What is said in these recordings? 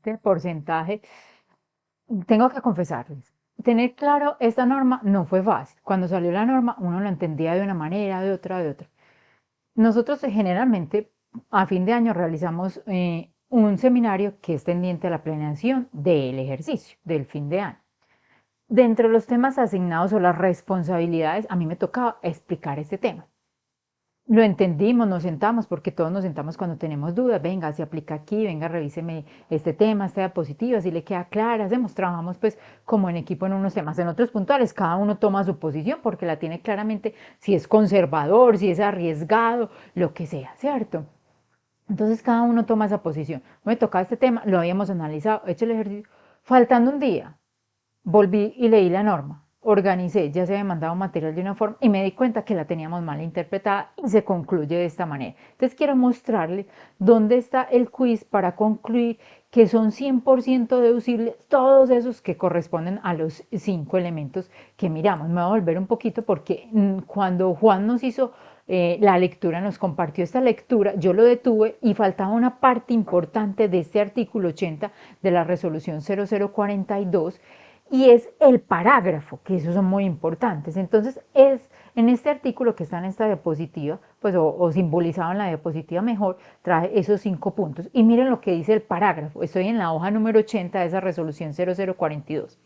este porcentaje, tengo que confesarles, tener claro esta norma no fue fácil. Cuando salió la norma, uno lo entendía de una manera, de otra, de otra. Nosotros generalmente a fin de año realizamos un seminario que es tendiente a la planeación del ejercicio del fin de año. Dentro de los temas asignados o las responsabilidades, a mí me tocaba explicar este tema. Lo entendimos, nos sentamos, porque todos nos sentamos cuando tenemos dudas, venga, se aplica aquí, venga, revíseme este tema, esta diapositiva, si le queda clara, hacemos, trabajamos pues como en equipo en unos temas, en otros puntuales, cada uno toma su posición porque la tiene claramente, si es conservador, si es arriesgado, lo que sea, ¿cierto? Entonces cada uno toma esa posición. Me tocaba este tema, lo habíamos analizado, hecho el ejercicio, faltando un día, volví y leí la norma, organicé, ya se había mandado material de una forma y me di cuenta que la teníamos mal interpretada y se concluye de esta manera. Entonces quiero mostrarles dónde está el quiz para concluir que son 100% deducibles todos esos que corresponden a los 5 elementos que miramos. Me voy a volver un poquito porque cuando Juan nos hizo la lectura, nos compartió esta lectura, yo lo detuve y faltaba una parte importante de este artículo 80 de la resolución 0042 y es el parágrafo, que esos son muy importantes. Entonces, es en este artículo que está en esta diapositiva, pues o simbolizado en la diapositiva mejor, trae esos 5 puntos. Y miren lo que dice el parágrafo. Estoy en la hoja número 80 de esa resolución 0042.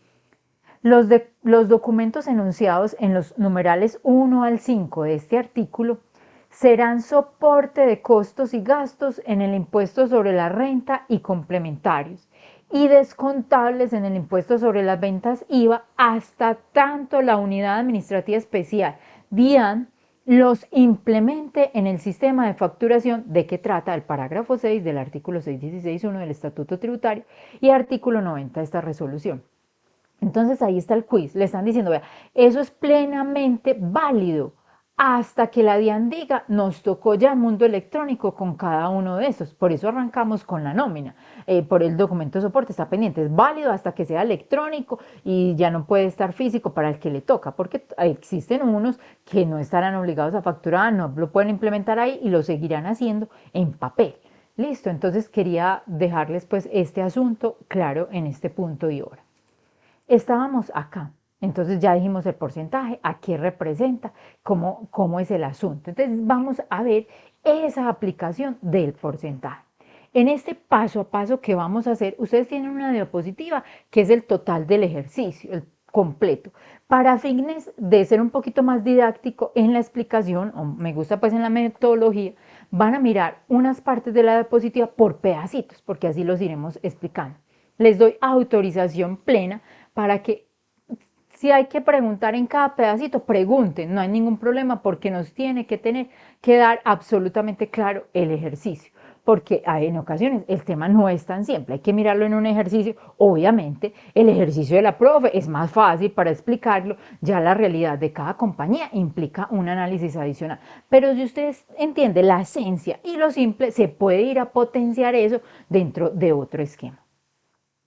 Los documentos enunciados en los numerales 1 al 5 de este artículo serán soporte de costos y gastos en el impuesto sobre la renta y complementarios y descontables en el impuesto sobre las ventas IVA hasta tanto la unidad administrativa especial DIAN los implemente en el sistema de facturación de que trata el parágrafo 6 del artículo 616.1 del Estatuto Tributario y artículo 90 de esta resolución. Entonces ahí está el quiz, le están diciendo, vea, eso es plenamente válido hasta que la DIAN diga, nos tocó ya el mundo electrónico con cada uno de esos, por eso arrancamos con la nómina, por el documento de soporte está pendiente, es válido hasta que sea electrónico y ya no puede estar físico para el que le toca, porque existen unos que no estarán obligados a facturar, no lo pueden implementar ahí y lo seguirán haciendo en papel. Listo, entonces quería dejarles pues este asunto claro en este punto y hora. Estábamos acá, entonces ya dijimos el porcentaje, a qué representa, cómo es el asunto. Entonces vamos a ver esa aplicación del porcentaje. En este paso a paso que vamos a hacer, ustedes tienen una diapositiva que es el total del ejercicio, el completo. Para fines de ser un poquito más didáctico en la explicación, o me gusta pues en la metodología, van a mirar unas partes de la diapositiva por pedacitos, porque así los iremos explicando. Les doy autorización plena para que si hay que preguntar en cada pedacito, pregunten, no hay ningún problema porque nos tiene que tener que dar absolutamente claro el ejercicio, porque en ocasiones el tema no es tan simple, hay que mirarlo en un ejercicio, obviamente el ejercicio de la profe es más fácil para explicarlo, ya la realidad de cada compañía implica un análisis adicional, pero si ustedes entienden la esencia y lo simple, se puede ir a potenciar eso dentro de otro esquema.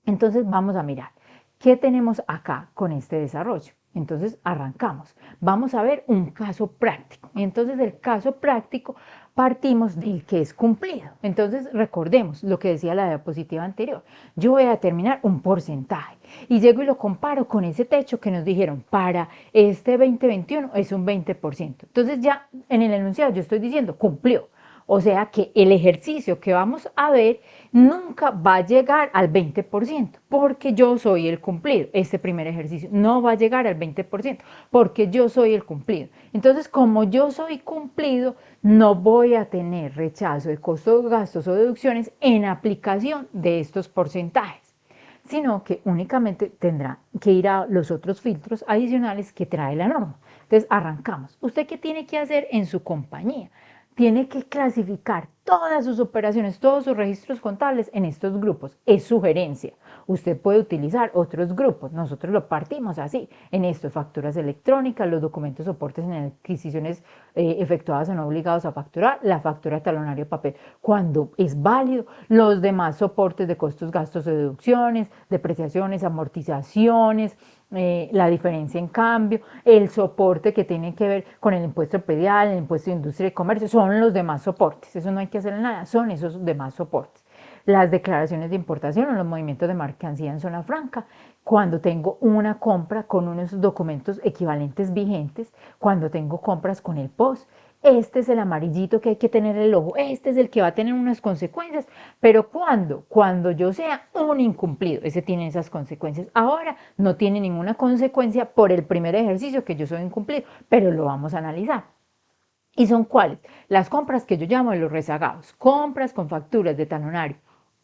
Entonces vamos a mirar. ¿Qué tenemos acá con este desarrollo? Entonces arrancamos. Vamos a ver un caso práctico. Y entonces el caso práctico partimos del que es cumplido. Entonces recordemos lo que decía la diapositiva anterior. Yo voy a determinar un porcentaje y llego y lo comparo con ese techo que nos dijeron para este 2021 es un 20%. Entonces ya en el enunciado yo estoy diciendo cumplió. O sea que el ejercicio que vamos a ver nunca va a llegar al 20% porque yo soy el cumplido. Este primer ejercicio no va a llegar al 20% porque yo soy el cumplido. Entonces, como yo soy cumplido, no voy a tener rechazo de costos, gastos o deducciones en aplicación de estos porcentajes, sino que únicamente tendrá que ir a los otros filtros adicionales que trae la norma. Entonces, arrancamos. ¿Usted qué tiene que hacer en su compañía? Tiene que clasificar todas sus operaciones, todos sus registros contables en estos grupos. Es sugerencia. Usted puede utilizar otros grupos. Nosotros lo partimos así. En esto, facturas electrónicas, los documentos soportes en adquisiciones efectuadas o no obligados a facturar, la factura talonario papel cuando es válido, los demás soportes de costos, gastos o deducciones, depreciaciones, amortizaciones, la diferencia en cambio, el soporte que tiene que ver con el impuesto predial, el impuesto de industria y comercio, son los demás soportes, eso no hay que hacer nada, son esos demás soportes. las declaraciones de importación o los movimientos de mercancía en zona franca, cuando tengo una compra con unos documentos equivalentes vigentes, cuando tengo compras con el POS. Este es el amarillito que hay que tener el ojo, este es el que va a tener unas consecuencias, pero cuando yo sea un incumplido, ese tiene esas consecuencias. Ahora no tiene ninguna consecuencia por el primer ejercicio que yo soy incumplido, pero lo vamos a analizar. ¿Y son cuáles? Las compras que yo llamo de los rezagados, compras con facturas de talonario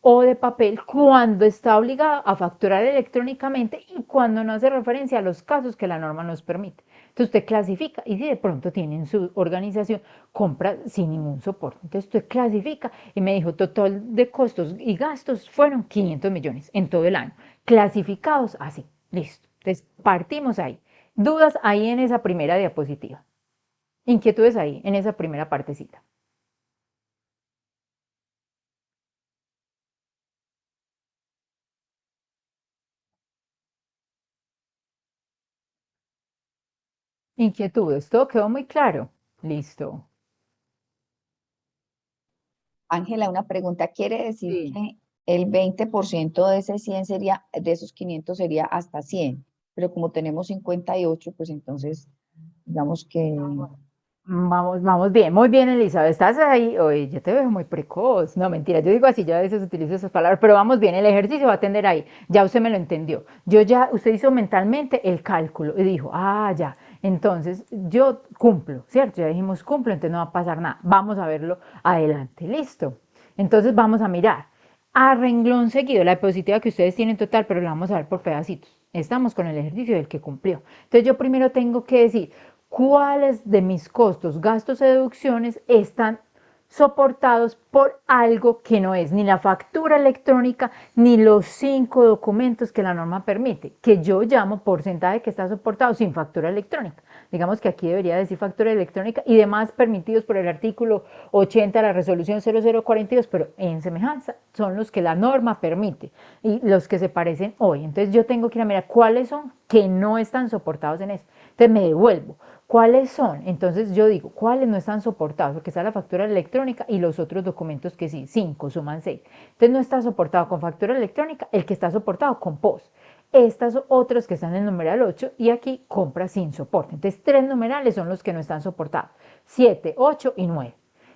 o de papel cuando está obligado a facturar electrónicamente y cuando no hace referencia a los casos que la norma nos permite. Entonces usted clasifica y si de pronto tiene en su organización compras sin ningún soporte. Entonces usted clasifica y me dijo total de costos y gastos fueron 500 millones en todo el año. Clasificados así, listo. Entonces partimos ahí. ¿Dudas ahí en esa primera diapositiva? Inquietudes ahí, en esa primera partecita. Inquietudes, todo quedó muy claro. Listo. Ángela, una pregunta. ¿Quiere decir Sí. que el 20% de ese 100 sería, de esos 500 sería hasta 100? Pero como tenemos 58, pues entonces, digamos que Vamos bien, muy bien, Elizabeth. ¿Estás ahí? Oye, yo te veo muy precoz. No, mentira, yo digo así, yo a veces utilizo esas palabras, pero vamos bien, el ejercicio va a atender ahí. Ya usted me lo entendió. Usted hizo mentalmente el cálculo y dijo, ya. Entonces, yo cumplo, ¿cierto? Ya dijimos cumplo, entonces no va a pasar nada. Vamos a verlo adelante, listo. Entonces, vamos a mirar. A renglón seguido, la diapositiva que ustedes tienen total, pero la vamos a ver por pedacitos. Estamos con el ejercicio del que cumplió. Entonces, yo primero tengo que decir, ¿cuáles de mis costos, gastos y deducciones están soportados por algo que no es ni la factura electrónica ni los 5 documentos que la norma permite, que yo llamo porcentaje que está soportado sin factura electrónica? Digamos que aquí debería decir factura electrónica y demás permitidos por el artículo 80 de la resolución 0042, pero en semejanza son los que la norma permite y los que se parecen hoy. Entonces yo tengo que ir a mirar cuáles son que no están soportados en eso. Entonces me devuelvo. ¿Cuáles son? Entonces yo digo, ¿cuáles no están soportados? Porque está la factura electrónica y los otros documentos que sí, 5 suman 6. Entonces no está soportado con factura electrónica, el que está soportado con POS. Estas otras que están en el numeral 8 y aquí compra sin soporte. Entonces 3 numerales son los que no están soportados, 7, 8 y 9.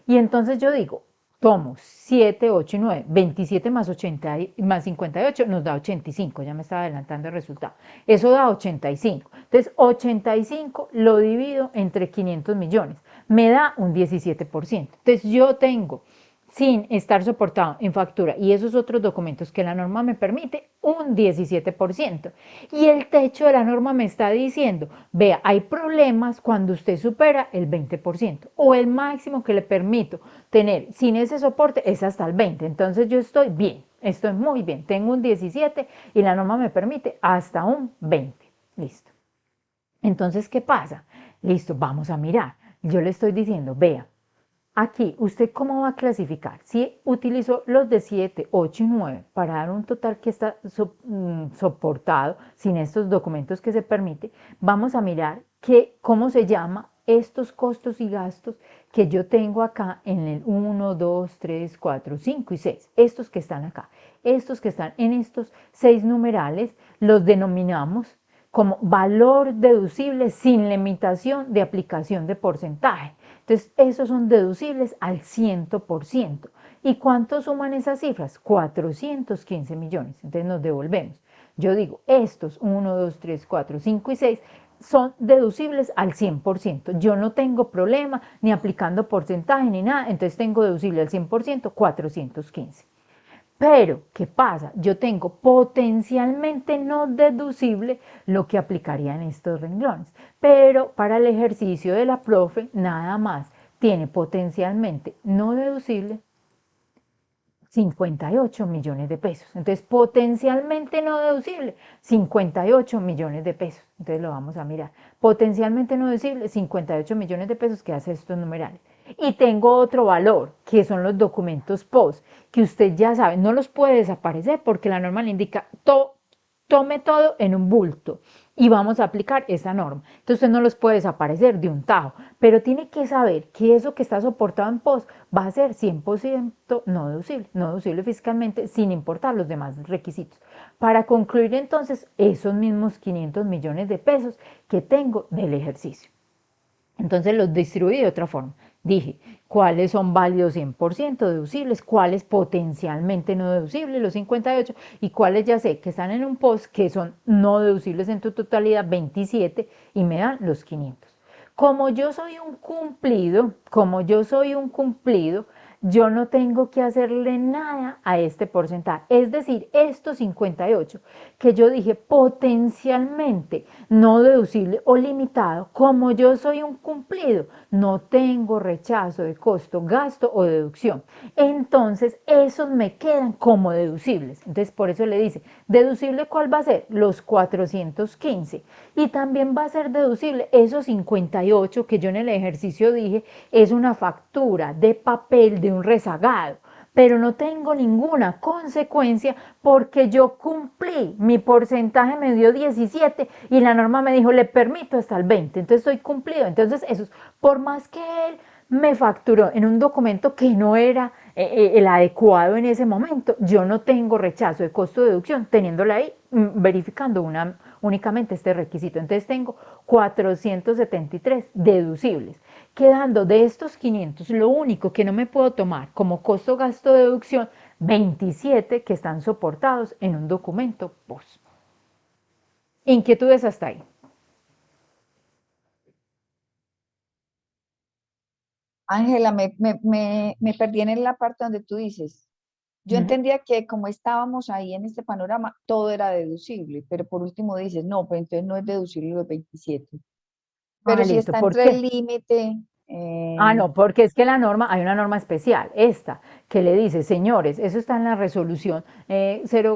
Y entonces yo digo, tomo 7, 8 y 9, 27 más, 80 más 58 nos da 85, ya me estaba adelantando el resultado. Eso da 85. Entonces 85 lo divido entre 500 millones, me da un 17%. Entonces yo tengo, sin estar soportado en factura y esos otros documentos que la norma me permite, un 17%. Y el techo de la norma me está diciendo, vea, hay problemas cuando usted supera el 20% o el máximo que le permito tener sin ese soporte es hasta el 20%. Entonces yo estoy bien, estoy muy bien, tengo un 17 y la norma me permite hasta un 20. Listo. Entonces, ¿qué pasa? Listo, vamos a mirar. Yo le estoy diciendo, vea, aquí, ¿usted cómo va a clasificar? Si utilizó los de 7, 8 y 9 para dar un total que está soportado sin estos documentos que se permite, vamos a mirar cómo se llama estos costos y gastos que yo tengo acá en el 1, 2, 3, 4, 5 y 6. Estos que están acá. Estos que están en estos 6 numerales los denominamos como valor deducible sin limitación de aplicación de porcentaje. Entonces, esos son deducibles al 100%. ¿Y cuánto suman esas cifras? 415 millones. Entonces nos devolvemos. Yo digo, estos 1, 2, 3, 4, 5 y 6 son deducibles al 100%. Yo no tengo problema ni aplicando porcentaje ni nada. Entonces tengo deducible al 100%, 415. Pero, ¿qué pasa? Yo tengo potencialmente no deducible lo que aplicaría en estos renglones. Pero para el ejercicio de la profe, nada más tiene potencialmente no deducible 58 millones de pesos. Entonces, potencialmente no deducible, 58 millones de pesos. Entonces, lo vamos a mirar. Potencialmente no deducible, 58 millones de pesos que hace estos numerales. Y tengo otro valor, que son los documentos POS, que usted ya sabe, no los puede desaparecer porque la norma le indica todo tome todo en un bulto y vamos a aplicar esa norma. Entonces usted no los puede desaparecer de un tajo, pero tiene que saber que eso que está soportado en POS va a ser 100% no deducible fiscalmente sin importar los demás requisitos. Para concluir entonces esos mismos 500 millones de pesos que tengo del ejercicio. Entonces los distribuí de otra forma. Dije, cuáles son válidos 100% deducibles, cuáles potencialmente no deducibles, los 58, y cuáles ya sé que están en un post que son no deducibles en tu totalidad, 27, y me dan los 500. Como yo soy un cumplido, yo no tengo que hacerle nada a este porcentaje. Es decir, estos 58 que yo dije potencialmente no deducible o limitado, como yo soy un cumplido, no tengo rechazo de costo, gasto o deducción. Entonces, esos me quedan como deducibles. Entonces, por eso le dice, ¿deducible cuál va a ser? Los 415. Y también va a ser deducible esos 58 que yo en el ejercicio dije, es una factura de papel de un rezagado, pero no tengo ninguna consecuencia porque yo cumplí, mi porcentaje me dio 17 y la norma me dijo le permito hasta el 20, entonces estoy cumplido. Entonces eso, por más que él me facturó en un documento que no era el adecuado en ese momento, yo no tengo rechazo de costo de deducción teniéndola ahí, verificando únicamente este requisito. Entonces tengo 473 deducibles. Quedando de estos 500, lo único que no me puedo tomar como costo gasto de deducción, 27 que están soportados en un documento POS. Inquietudes hasta ahí. Ángela, me perdí en la parte donde tú dices. Yo Ujú. entendía que como estábamos ahí en este panorama, todo era deducible, pero por último dices, no, pues entonces no es deducible los 27. Pero si Listo. está ¿Por entre qué? el límite, No, porque es que la norma, hay una norma especial, esta, que le dice, señores, eso está en la resolución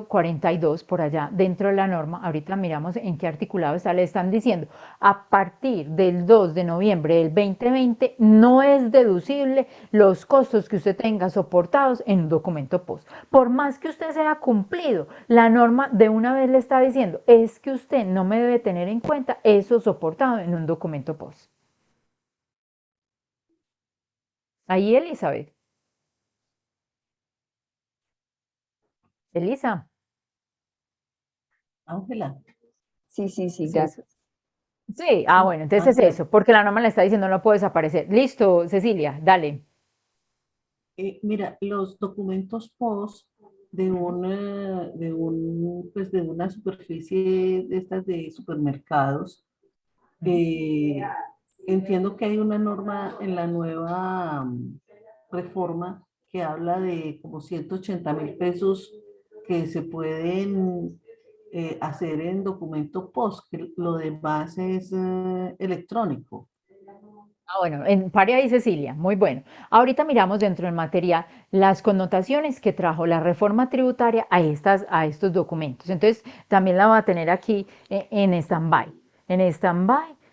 042 por allá, dentro de la norma, ahorita miramos en qué articulado está, le están diciendo, a partir del 2 de noviembre del 2020 no es deducible los costos que usted tenga soportados en un documento POS. Por más que usted sea cumplido, la norma de una vez le está diciendo, es que usted no me debe tener en cuenta eso soportado en un documento POS. Ahí, Elizabeth. Elisa, Ángela, sí, sí, sí, sí, gracias. sí, sí, bueno, entonces es Ángela, eso, porque la norma le está diciendo no puede desaparecer. Listo, Cecilia, dale. mira, los documentos POS Ujú, pues de una superficie de estas de supermercados, ujú. eh, entiendo que hay una norma en la nueva reforma que habla de como 180.000 pesos que se pueden hacer en documento POS, que lo demás es electrónico. Bueno, pare ahí, Cecilia, muy bueno. Ahorita miramos dentro del material las connotaciones que trajo la reforma tributaria a estos documentos. Entonces, también la va a tener aquí en stand-by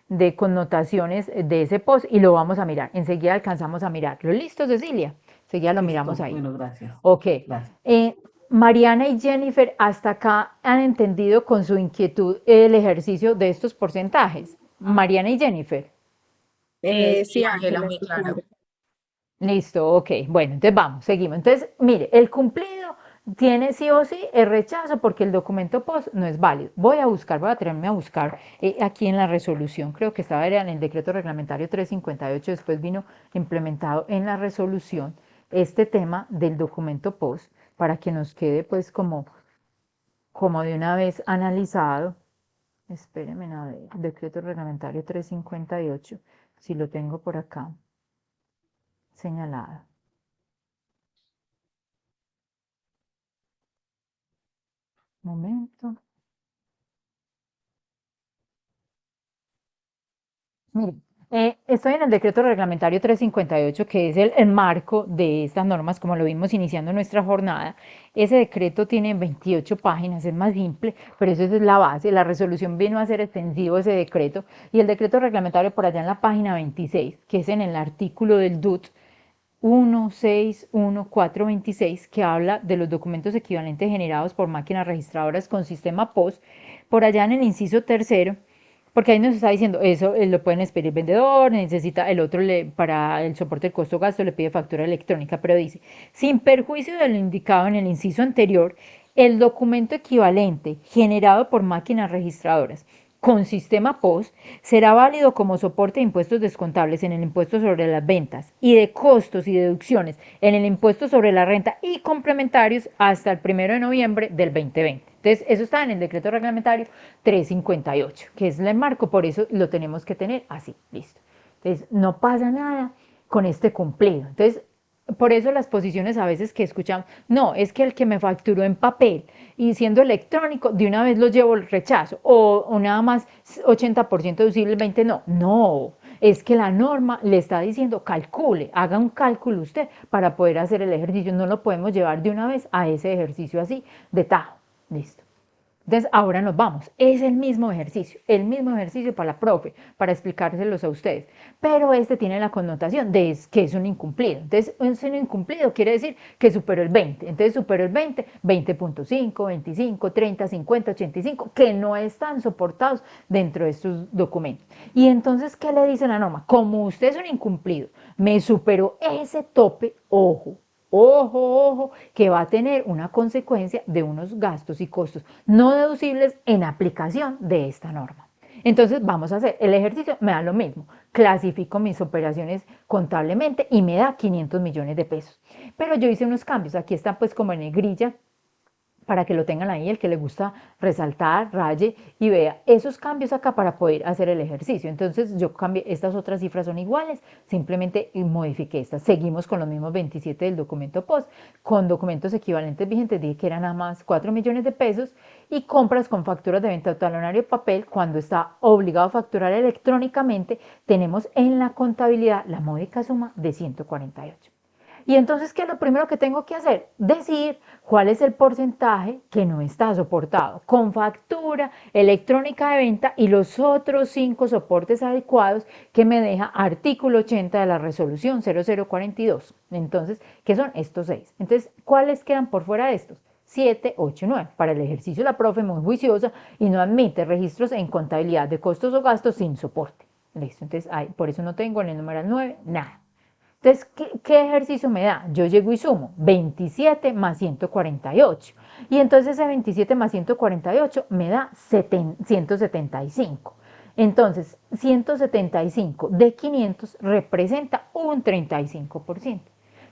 de connotaciones de ese post y lo vamos a mirar. Enseguida alcanzamos a mirarlo. ¿Listo, Cecilia? Enseguida lo miramos Listo, ahí. bueno, gracias. Ok. Gracias. Mariana y Jennifer, hasta acá han entendido con su inquietud el ejercicio de estos porcentajes. Mariana y Jennifer. Sí, Sí, Ángela, Ángela, muy sí, claro. claro. Listo, ok. Bueno, entonces vamos, seguimos. Entonces, mire, el cumplido tiene sí o sí el rechazo porque el documento POS no es válido. Voy a atreverme a buscar aquí en la resolución, creo que estaba era en el decreto reglamentario 358, después vino implementado en la resolución este tema del documento POS para que nos quede pues como de una vez analizado. Espérenme, a ver, decreto reglamentario 358, si lo tengo por acá señalado. Momento. Mire, estoy en el decreto reglamentario 358, que es el marco de estas normas, como lo vimos iniciando nuestra jornada. Ese decreto tiene 28 páginas, es más simple, pero eso es la base. La resolución vino a ser extensivo ese decreto y el decreto reglamentario por allá en la página 26, que es en el artículo del DUT, 161.426, que habla de los documentos equivalentes generados por máquinas registradoras con sistema POS, por allá en el inciso tercero, porque ahí nos está diciendo, eso lo pueden expedir el vendedor, necesita el otro, para el soporte del costo-gasto, le pide factura electrónica, pero dice, sin perjuicio de lo indicado en el inciso anterior, el documento equivalente generado por máquinas registradoras con sistema POS será válido como soporte de impuestos descontables en el impuesto sobre las ventas y de costos y deducciones en el impuesto sobre la renta y complementarios hasta el 1 de noviembre del 2020. Entonces, eso está en el decreto reglamentario 358, que es el marco, por eso lo tenemos que tener así, listo. Entonces, no pasa nada con este cumplido. Entonces, por eso las posiciones a veces que escuchamos, no, es que el que me facturó en papel y siendo electrónico, de una vez lo llevo el rechazo, o nada más 80% deducible, el 20% no. No, es que la norma le está diciendo, calcule, haga un cálculo usted para poder hacer el ejercicio. No lo podemos llevar de una vez a ese ejercicio así, de tajo. Listo. Entonces, ahora nos vamos. Es el mismo ejercicio para la profe, para explicárselos a ustedes. Pero este tiene la connotación de que es un incumplido. Entonces, un incumplido quiere decir que superó el 20. Entonces, superó el 20, 20.5, 25, 30, 50, 85, que no están soportados dentro de estos documentos. Y entonces, ¿qué le dice la norma? Como usted es un incumplido, me superó ese tope, ojo. Ojo, ojo, que va a tener una consecuencia de unos gastos y costos no deducibles en aplicación de esta norma. Entonces vamos a hacer el ejercicio, me da lo mismo, clasifico mis operaciones contablemente y me da 500 millones de pesos. Pero yo hice unos cambios, aquí está pues como en negrilla, para que lo tengan ahí, el que le gusta resaltar, raye y vea esos cambios acá para poder hacer el ejercicio. Entonces yo cambié, estas otras cifras son iguales, simplemente modifiqué estas. Seguimos con los mismos 27 del documento POS, con documentos equivalentes vigentes, dije que eran nada más 4 millones de pesos, y compras con facturas de venta o talonario de papel, cuando está obligado a facturar electrónicamente, tenemos en la contabilidad la módica suma de 148. Y entonces, ¿qué es lo primero que tengo que hacer? Decir cuál es el porcentaje que no está soportado con factura electrónica de venta y los otros 5 soportes adecuados que me deja artículo 80 de la resolución 0042. Entonces, ¿qué son estos 6? Entonces, ¿cuáles quedan por fuera de estos? 7, 8 y 9. Para el ejercicio la profe muy juiciosa y no admite registros en contabilidad de costos o gastos sin soporte. Listo, entonces por eso no tengo en el numeral 9 nada. Entonces, ¿qué ejercicio me da? Yo llego y sumo 27 más 148. Y entonces ese 27 más 148 me da 175. Entonces, 175 de 500 representa un 35%.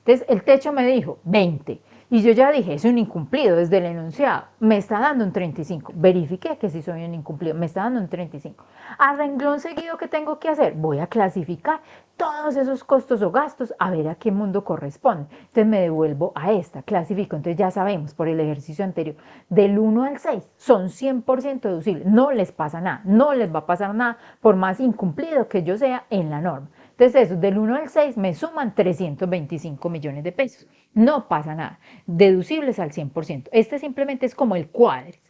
Entonces, el techo me dijo 20. Y yo ya dije, es un incumplido desde el enunciado. Me está dando un 35. Verifiqué que sí soy un incumplido. Me está dando un 35. A renglón seguido, ¿qué tengo que hacer? Voy a clasificar todos esos costos o gastos a ver a qué mundo corresponde. Entonces me devuelvo a esta, clasifico. Entonces ya sabemos por el ejercicio anterior, del 1 al 6 son 100% deducibles. No les pasa nada, no les va a pasar nada por más incumplido que yo sea en la norma. Entonces eso, del 1 al 6 me suman 325 millones de pesos. No pasa nada, deducibles al 100%. Este simplemente es como el cuadris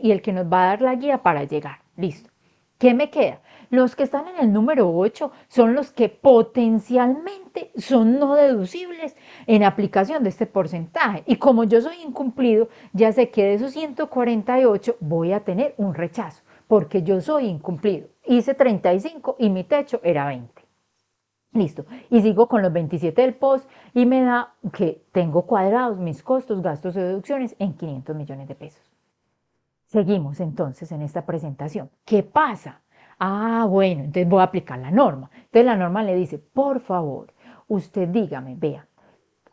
y el que nos va a dar la guía para llegar. Listo. ¿Qué me queda? Los que están en el número 8 son los que potencialmente son no deducibles en aplicación de este porcentaje. Y como yo soy incumplido, ya sé que de esos 148 voy a tener un rechazo, porque yo soy incumplido. Hice 35 y mi techo era 20. Listo. Y sigo con los 27 del POS y me da que tengo cuadrados mis costos, gastos y deducciones en 500 millones de pesos. Seguimos entonces en esta presentación. ¿Qué pasa? Ah, bueno, entonces voy a aplicar la norma. Entonces la norma le dice, por favor, usted dígame, vea,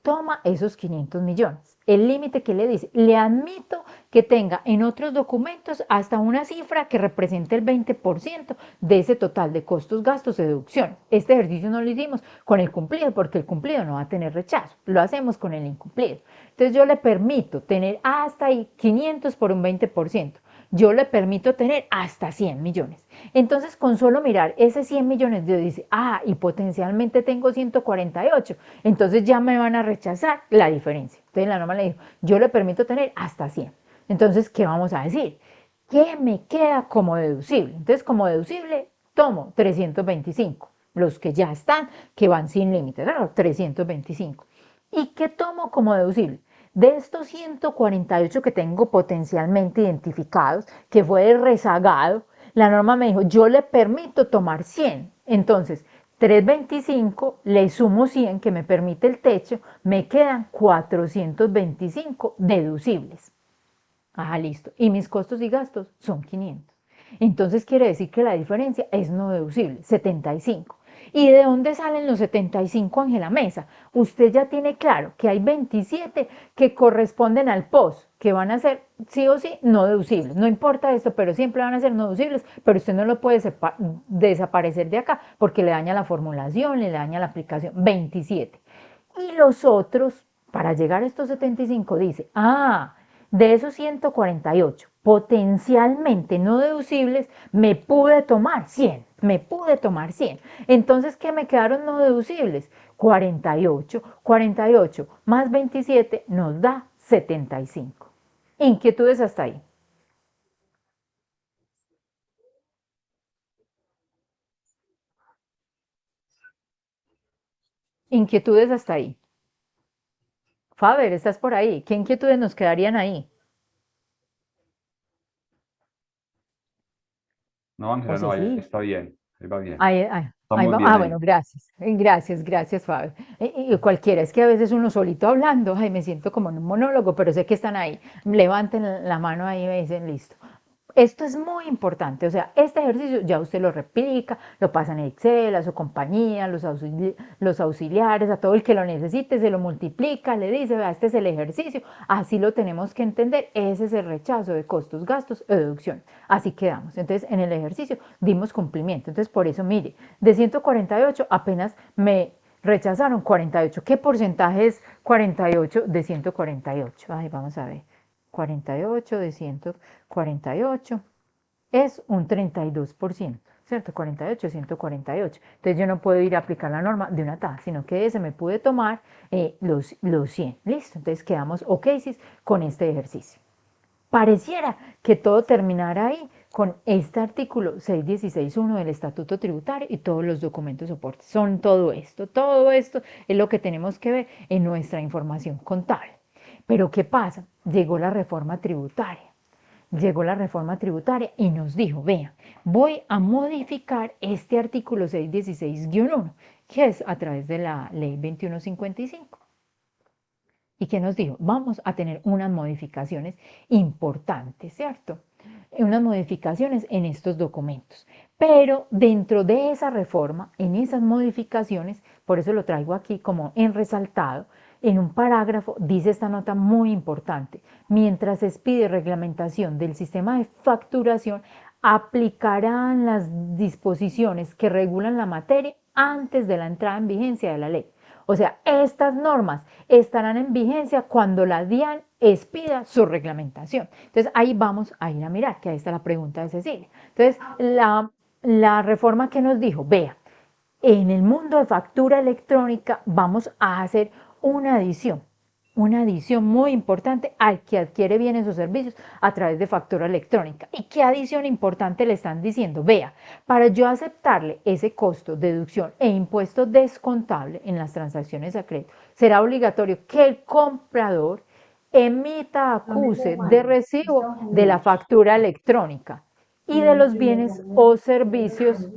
toma esos 500 millones. El límite que le dice, le admito que tenga en otros documentos hasta una cifra que represente el 20% de ese total de costos, gastos y deducciones. Este ejercicio no lo hicimos con el cumplido porque el cumplido no va a tener rechazo. Lo hacemos con el incumplido. Entonces yo le permito tener hasta ahí 500 por un 20%. Yo le permito tener hasta 100 millones. Entonces, con solo mirar ese 100 millones, yo dice, y potencialmente tengo 148, entonces ya me van a rechazar la diferencia. Entonces, la norma le dijo, yo le permito tener hasta 100. Entonces, ¿qué vamos a decir? ¿Qué me queda como deducible? Entonces, como deducible, tomo 325. los que ya están, que van sin límite, claro, 325. ¿Y qué tomo como deducible? De estos 148 que tengo potencialmente identificados, que fue el rezagado, la norma me dijo, yo le permito tomar 100. Entonces, 325, le sumo 100 que me permite el techo, me quedan 425 deducibles. Ajá, listo. Y mis costos y gastos son 500. Entonces quiere decir que la diferencia es no deducible, 75. ¿Y de dónde salen los 75, Ángela Mesa? Usted ya tiene claro que hay 27 que corresponden al POS, que van a ser sí o sí no deducibles. No importa esto, pero siempre van a ser no deducibles, pero usted no lo puede desaparecer de acá porque le daña la formulación, le daña la aplicación. 27. Y los otros, para llegar a estos 75, dice, de esos 148 potencialmente no deducibles, me pude tomar 100, me pude tomar 100. Entonces, ¿qué me quedaron no deducibles? 48, 48 más 27 nos da 75. Inquietudes hasta ahí. Inquietudes hasta ahí. Faber, ¿estás por ahí? ¿Qué inquietudes nos quedarían ahí? No, Ángela, José, no, ahí sí. está bien, ahí va bien. Ahí Estamos va. bien Bueno, ahí. gracias. Gracias, gracias, Fabio. Y cualquiera, es que a veces uno solito hablando, ay, me siento como en un monólogo, pero sé que están ahí. Levanten la mano ahí y me dicen, listo. Esto es muy importante, o sea, este ejercicio ya usted lo replica, lo pasa en Excel, a su compañía, los auxiliares, a todo el que lo necesite, se lo multiplica, le dice, vea, este es el ejercicio, así lo tenemos que entender, ese es el rechazo de costos, gastos o deducción. Así quedamos. Entonces, en el ejercicio dimos cumplimiento. Entonces, por eso, mire, de 148 apenas me rechazaron 48. ¿Qué porcentaje es 48 de 148? Ay, vamos a ver. 48 de 148 es un 32%, ¿cierto? 48 de 148. Entonces yo no puedo ir a aplicar la norma de una tasa, sino que ese me pude tomar los 100. Listo, entonces quedamos ok con este ejercicio. Pareciera que todo terminara ahí con este artículo 616.1 del Estatuto Tributario y todos los documentos soportes. Son todo esto es lo que tenemos que ver en nuestra información contable. Pero ¿qué pasa? Llegó la reforma tributaria y nos dijo, vean, voy a modificar este artículo 616-1, que es a través de la ley 2155. ¿Y qué nos dijo? Vamos a tener unas modificaciones importantes, ¿cierto? Unas modificaciones en estos documentos. Pero dentro de esa reforma, en esas modificaciones, por eso lo traigo aquí como en resaltado, en un parágrafo dice esta nota muy importante. Mientras se expide reglamentación del sistema de facturación, aplicarán las disposiciones que regulan la materia antes de la entrada en vigencia de la ley. O sea, estas normas estarán en vigencia cuando la DIAN expida su reglamentación. Entonces, ahí vamos a ir a mirar, que ahí está la pregunta de Cecilia. Entonces, la reforma que nos dijo, vea, en el mundo de factura electrónica vamos a hacer una adición muy importante al que adquiere bienes o servicios a través de factura electrónica. ¿Y qué adición importante le están diciendo? Vea, para yo aceptarle ese costo, deducción e impuesto descontable en las transacciones a crédito, será obligatorio que el comprador emita acuse de recibo de la factura electrónica y de los bienes o servicios.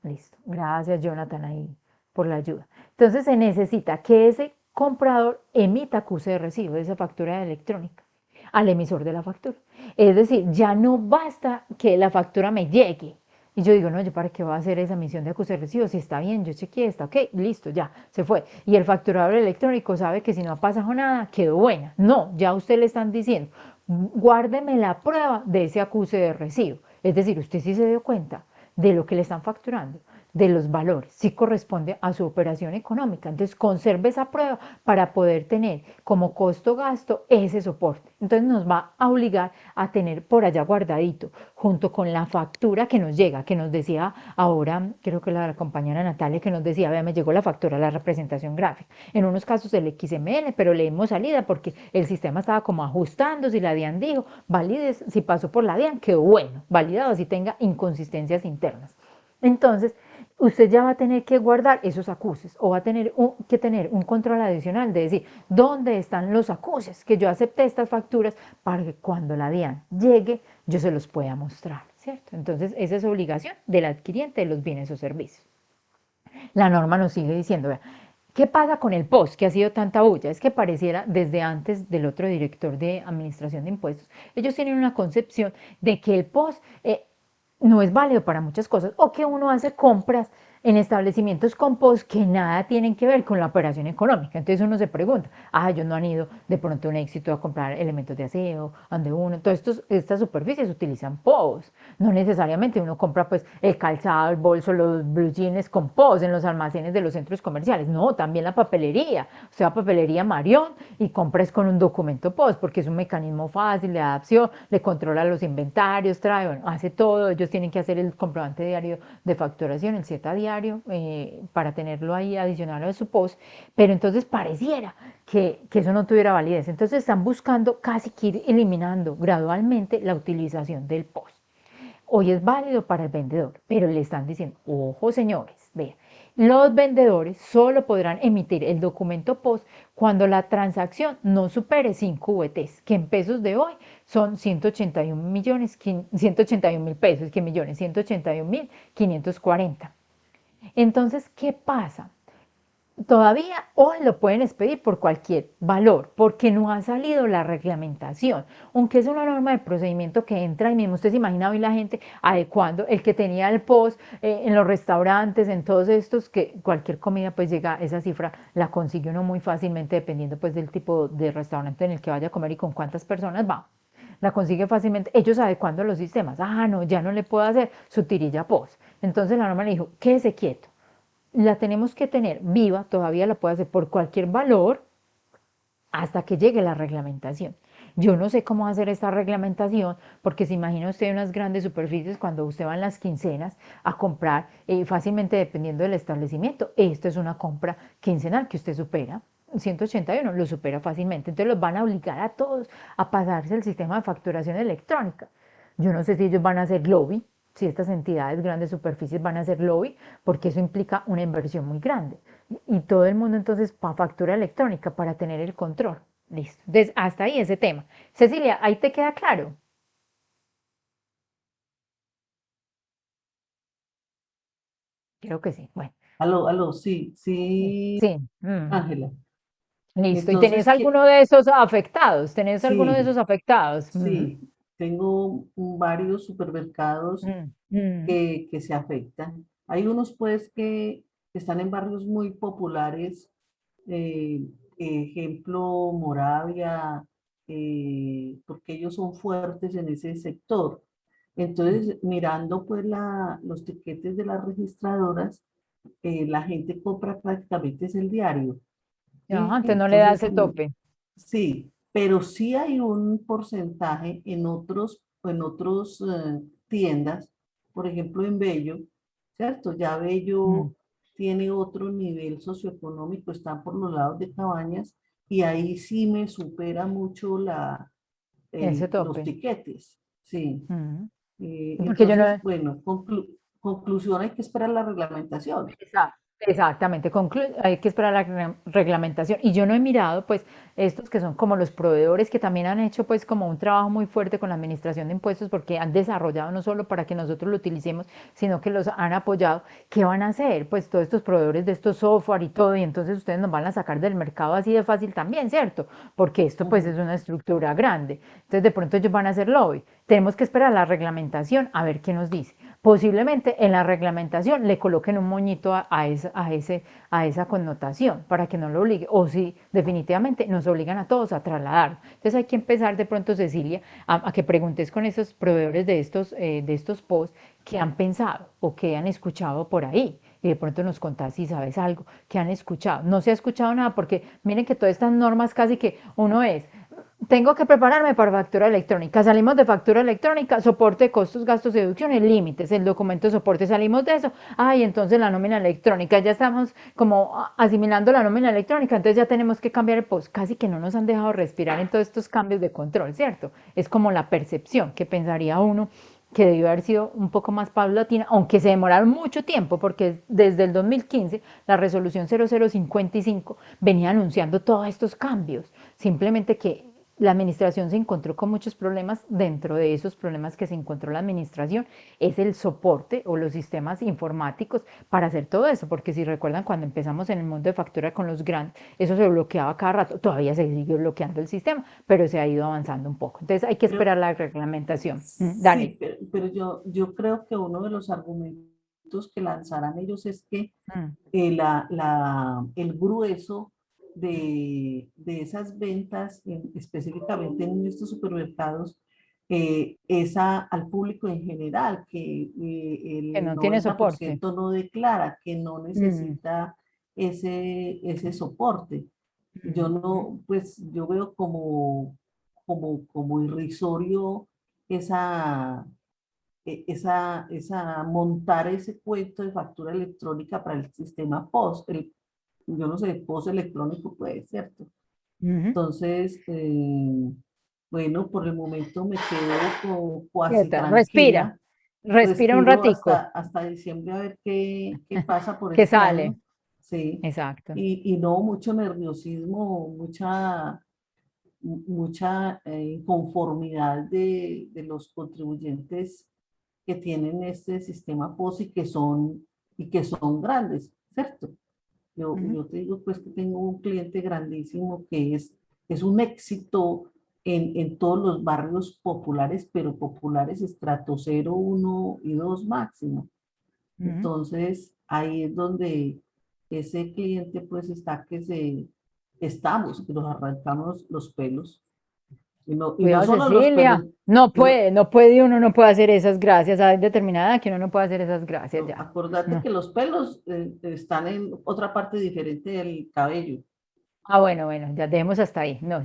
Listo. Gracias, Jonathan, ahí por la ayuda. Entonces se necesita que ese comprador emita acuse de recibo de esa factura electrónica al emisor de la factura. Es decir, ya no basta que la factura me llegue. Y yo digo, no, ¿yo para qué voy a hacer esa emisión de acuse de recibo? Si está bien, yo chequeé, está ok, listo, ya, se fue. Y el facturador electrónico sabe que si no ha pasado nada, quedó buena. No, ya usted le están diciendo, guárdeme la prueba de ese acuse de recibo. Es decir, usted sí se dio cuenta de lo que le están facturando. de los valores, sí corresponde a su operación económica. Entonces, conserve esa prueba para poder tener como costo-gasto ese soporte. Entonces, nos va a obligar a tener por allá guardadito, junto con la factura que nos llega, que nos decía ahora, creo que la compañera Natalia, que nos decía, vea, me llegó la factura, la representación gráfica. En unos casos el XML, pero le dimos salida porque el sistema estaba como ajustando, si la DIAN dijo, valides, si pasó por la DIAN, quedó bueno, validado, si tenga inconsistencias internas. Entonces, usted ya va a tener que guardar esos acuses o va a tener que tener un control adicional de decir, ¿dónde están los acuses? Que yo acepté estas facturas para que cuando la DIAN llegue, yo se los pueda mostrar, ¿cierto? Entonces, esa es obligación del adquiriente de los bienes o servicios. La norma nos sigue diciendo, vea, ¿qué pasa con el POS que ha sido tanta bulla? Es que pareciera desde antes del otro director de Administración de Impuestos, ellos tienen una concepción de que el POS no es válido para muchas cosas o que uno hace compras en establecimientos con POS que nada tienen que ver con la operación económica. Entonces uno se pregunta, ellos no han ido de pronto a un éxito a comprar elementos de aseo, donde uno, todas estas superficies utilizan POS. No necesariamente uno compra pues el calzado, el bolso, los blue jeans con POS en los almacenes de los centros comerciales. No, también la papelería. O sea, papelería Marión y compras con un documento POS porque es un mecanismo fácil de adaptación, le controla los inventarios, trae, bueno, hace todo. Ellos tienen que hacer el comprobante diario de facturación, el Z diario, para tenerlo ahí adicional a su POS, pero entonces pareciera que eso no tuviera validez. Entonces están buscando casi que ir eliminando gradualmente la utilización del POS. Hoy es válido para el vendedor, pero le están diciendo, ojo señores, vean, los vendedores solo podrán emitir el documento POS cuando la transacción no supere 5 VTs, que en pesos de hoy son 181 millones, 181 mil pesos, que millones, 181 mil 540. Entonces, ¿qué pasa? Todavía hoy lo pueden expedir por cualquier valor, porque no ha salido la reglamentación, aunque es una norma de procedimiento que entra y mismo. Usted se imagina hoy la gente adecuando el que tenía el POS en los restaurantes, en todos estos, que cualquier comida pues llega, esa cifra la consigue uno muy fácilmente dependiendo pues del tipo de restaurante en el que vaya a comer y con cuántas personas va. La consigue fácilmente, ellos adecuando los sistemas. No, ya no le puedo hacer su tirilla POS. Entonces la norma le dijo, quédese quieto, la tenemos que tener viva, todavía la puede hacer por cualquier valor hasta que llegue la reglamentación. Yo no sé cómo hacer esta reglamentación, porque se imagina usted unas grandes superficies cuando usted va en las quincenas a comprar, fácilmente dependiendo del establecimiento. Esto es una compra quincenal que usted supera. 181 lo supera fácilmente. Entonces los van a obligar a todos a pasarse el sistema de facturación electrónica. Yo no sé si ellos van a hacer lobby, si estas entidades, grandes superficies, van a hacer lobby, porque eso implica una inversión muy grande. Y todo el mundo entonces para factura electrónica, para tener el control. Listo. Entonces, hasta ahí ese tema. Cecilia, ¿ahí te queda claro? Creo que sí. Bueno, Aló, sí, sí. sí, Sí. Ángela. Listo. ¿Y tenés Entonces, alguno de esos afectados? ¿Tenés alguno de sí, esos afectados? sí, tengo varios supermercados Mm, mm. que se afectan. Hay unos pues que están en barrios muy populares, eh, ejemplo Moravia, porque ellos son fuertes en ese sector. Entonces, mirando pues los tiquetes de las registradoras, la gente compra prácticamente es el diario, ¿sí? Antes no le da Entonces, ese tope. sí, pero sí hay un porcentaje en otros tiendas, por ejemplo en Bello, ¿cierto? Ya Mm, Bello tiene otro nivel socioeconómico, están por los lados de Cabañas y ahí sí me supera mucho ese los tope. tiquetes, sí. Mm. Porque yo Entonces, no, bueno, conclusión, hay que esperar la reglamentación. Exactamente, hay que esperar la reglamentación. Y yo no he mirado, pues, estos que son como los proveedores que también han hecho, pues, como un trabajo muy fuerte con la administración de impuestos porque han desarrollado no solo para que nosotros lo utilicemos, sino que los han apoyado. ¿Qué van a hacer? Pues todos estos proveedores de estos software y todo, y entonces ustedes nos van a sacar del mercado así de fácil también, ¿cierto? Porque esto, pues, es Ujú. una estructura grande. Entonces, de pronto ellos van a hacer lobby. Tenemos que esperar la reglamentación a ver qué nos dice. posiblemente en la reglamentación le coloquen un moñito a esa connotación para que no lo obligue, o si definitivamente nos obligan a todos a trasladar. Entonces hay que empezar de pronto, Cecilia, a que preguntes con esos proveedores de estos posts que han pensado o que han escuchado por ahí. Y de pronto nos contás si sabes algo que han escuchado. No se ha escuchado nada porque miren que todas estas normas casi que uno es, tengo que prepararme para factura electrónica. Salimos de factura electrónica, soporte, costos, gastos, deducciones, límites. El documento de soporte, salimos de eso. Ay, entonces la nómina electrónica. Ya estamos como asimilando la nómina electrónica, entonces ya tenemos que cambiar el post. Casi que no nos han dejado respirar en todos estos cambios de control, ¿cierto? Es como la percepción que pensaría uno que debió haber sido un poco más paulatina, aunque se demoraron mucho tiempo, porque desde el 2015 la resolución 0055 venía anunciando todos estos cambios, simplemente que la administración se encontró con muchos problemas. Dentro de esos problemas que se encontró la administración es el soporte o los sistemas informáticos para hacer todo eso, porque si recuerdan cuando empezamos en el mundo de factura con los grants, eso se bloqueaba cada rato, todavía se sigue bloqueando el sistema, pero se ha ido avanzando un poco. Entonces hay que Pero esperar la reglamentación. sí, Dale. pero yo creo que uno de los argumentos que lanzarán ellos es que Mm, el grueso de esas ventas, específicamente en estos supermercados, al público en general, que que el no tiene soporte. 90% no declara, que no Mm, necesita ese soporte. Yo mm, no, pues yo veo como irrisorio esa, montar ese cuento de factura electrónica para el sistema POS. Yo no sé, POS electrónico puede, ¿cierto? mm. Entonces, bueno, por el momento me quedo cuasi Quieta, respira, tranquila. respira un Respiro ratico, hasta diciembre a ver qué pasa por que este sale. año. Sí. Exacto. Y no mucho nerviosismo, mucha inconformidad de los contribuyentes que tienen este sistema POS y que son grandes, ¿cierto? Ujú, Yo te digo pues que tengo un cliente grandísimo que es un éxito en todos los barrios populares, pero populares estrato 0, 1 y 2 máximo. ujú. Entonces, ahí es donde ese cliente pues estamos, que nos arrancamos los pelos. Y no Cuidado, solo los pelos, Cecilia. No y no- puede, no puede, uno no puede hacer esas gracias. Hay determinada edad que uno no puede hacer esas gracias no, ya. acordate No. que los pelos están en otra parte diferente del cabello. Ah, bueno, bueno, ya dejemos hasta ahí. No,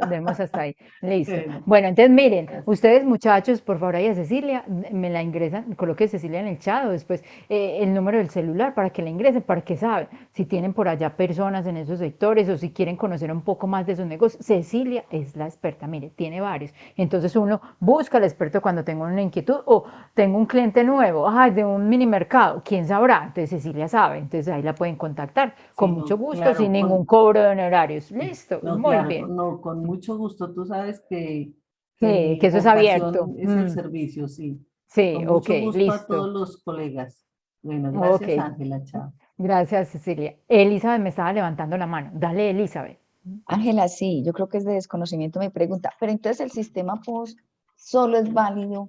dejemos hasta ahí. Listo. Bueno, Bueno, entonces miren, gracias. ustedes muchachos, por favor, ahí a Cecilia, me la ingresan, coloque Cecilia en el chat o después el número del celular para que la ingresen, para que saben si tienen por allá personas en esos sectores o si quieren conocer un poco más de sus negocios. Cecilia es la experta, mire, tiene varios. Entonces uno busca al experto cuando tengo una inquietud o tengo un cliente nuevo, ay, de un mini mercado, ¿quién sabrá? Entonces Cecilia sabe, entonces ahí la pueden contactar con Sí, mucho no, gusto, sin claro, ningún cobro de honorarios. Listo, no, muy claro, bien. no, con mucho gusto. Tú sabes que Sí, mi que eso es abierto. vocación es el servicio, sí. Sí, Con ok, mucho gusto a listo. todos los colegas. Bueno, Ok, gracias, Ángela, chao. gracias, Cecilia. Elizabeth me estaba levantando la mano. Dale, Elizabeth. Ángela, sí, yo creo que es de desconocimiento mi pregunta, pero entonces el sistema POS solo es válido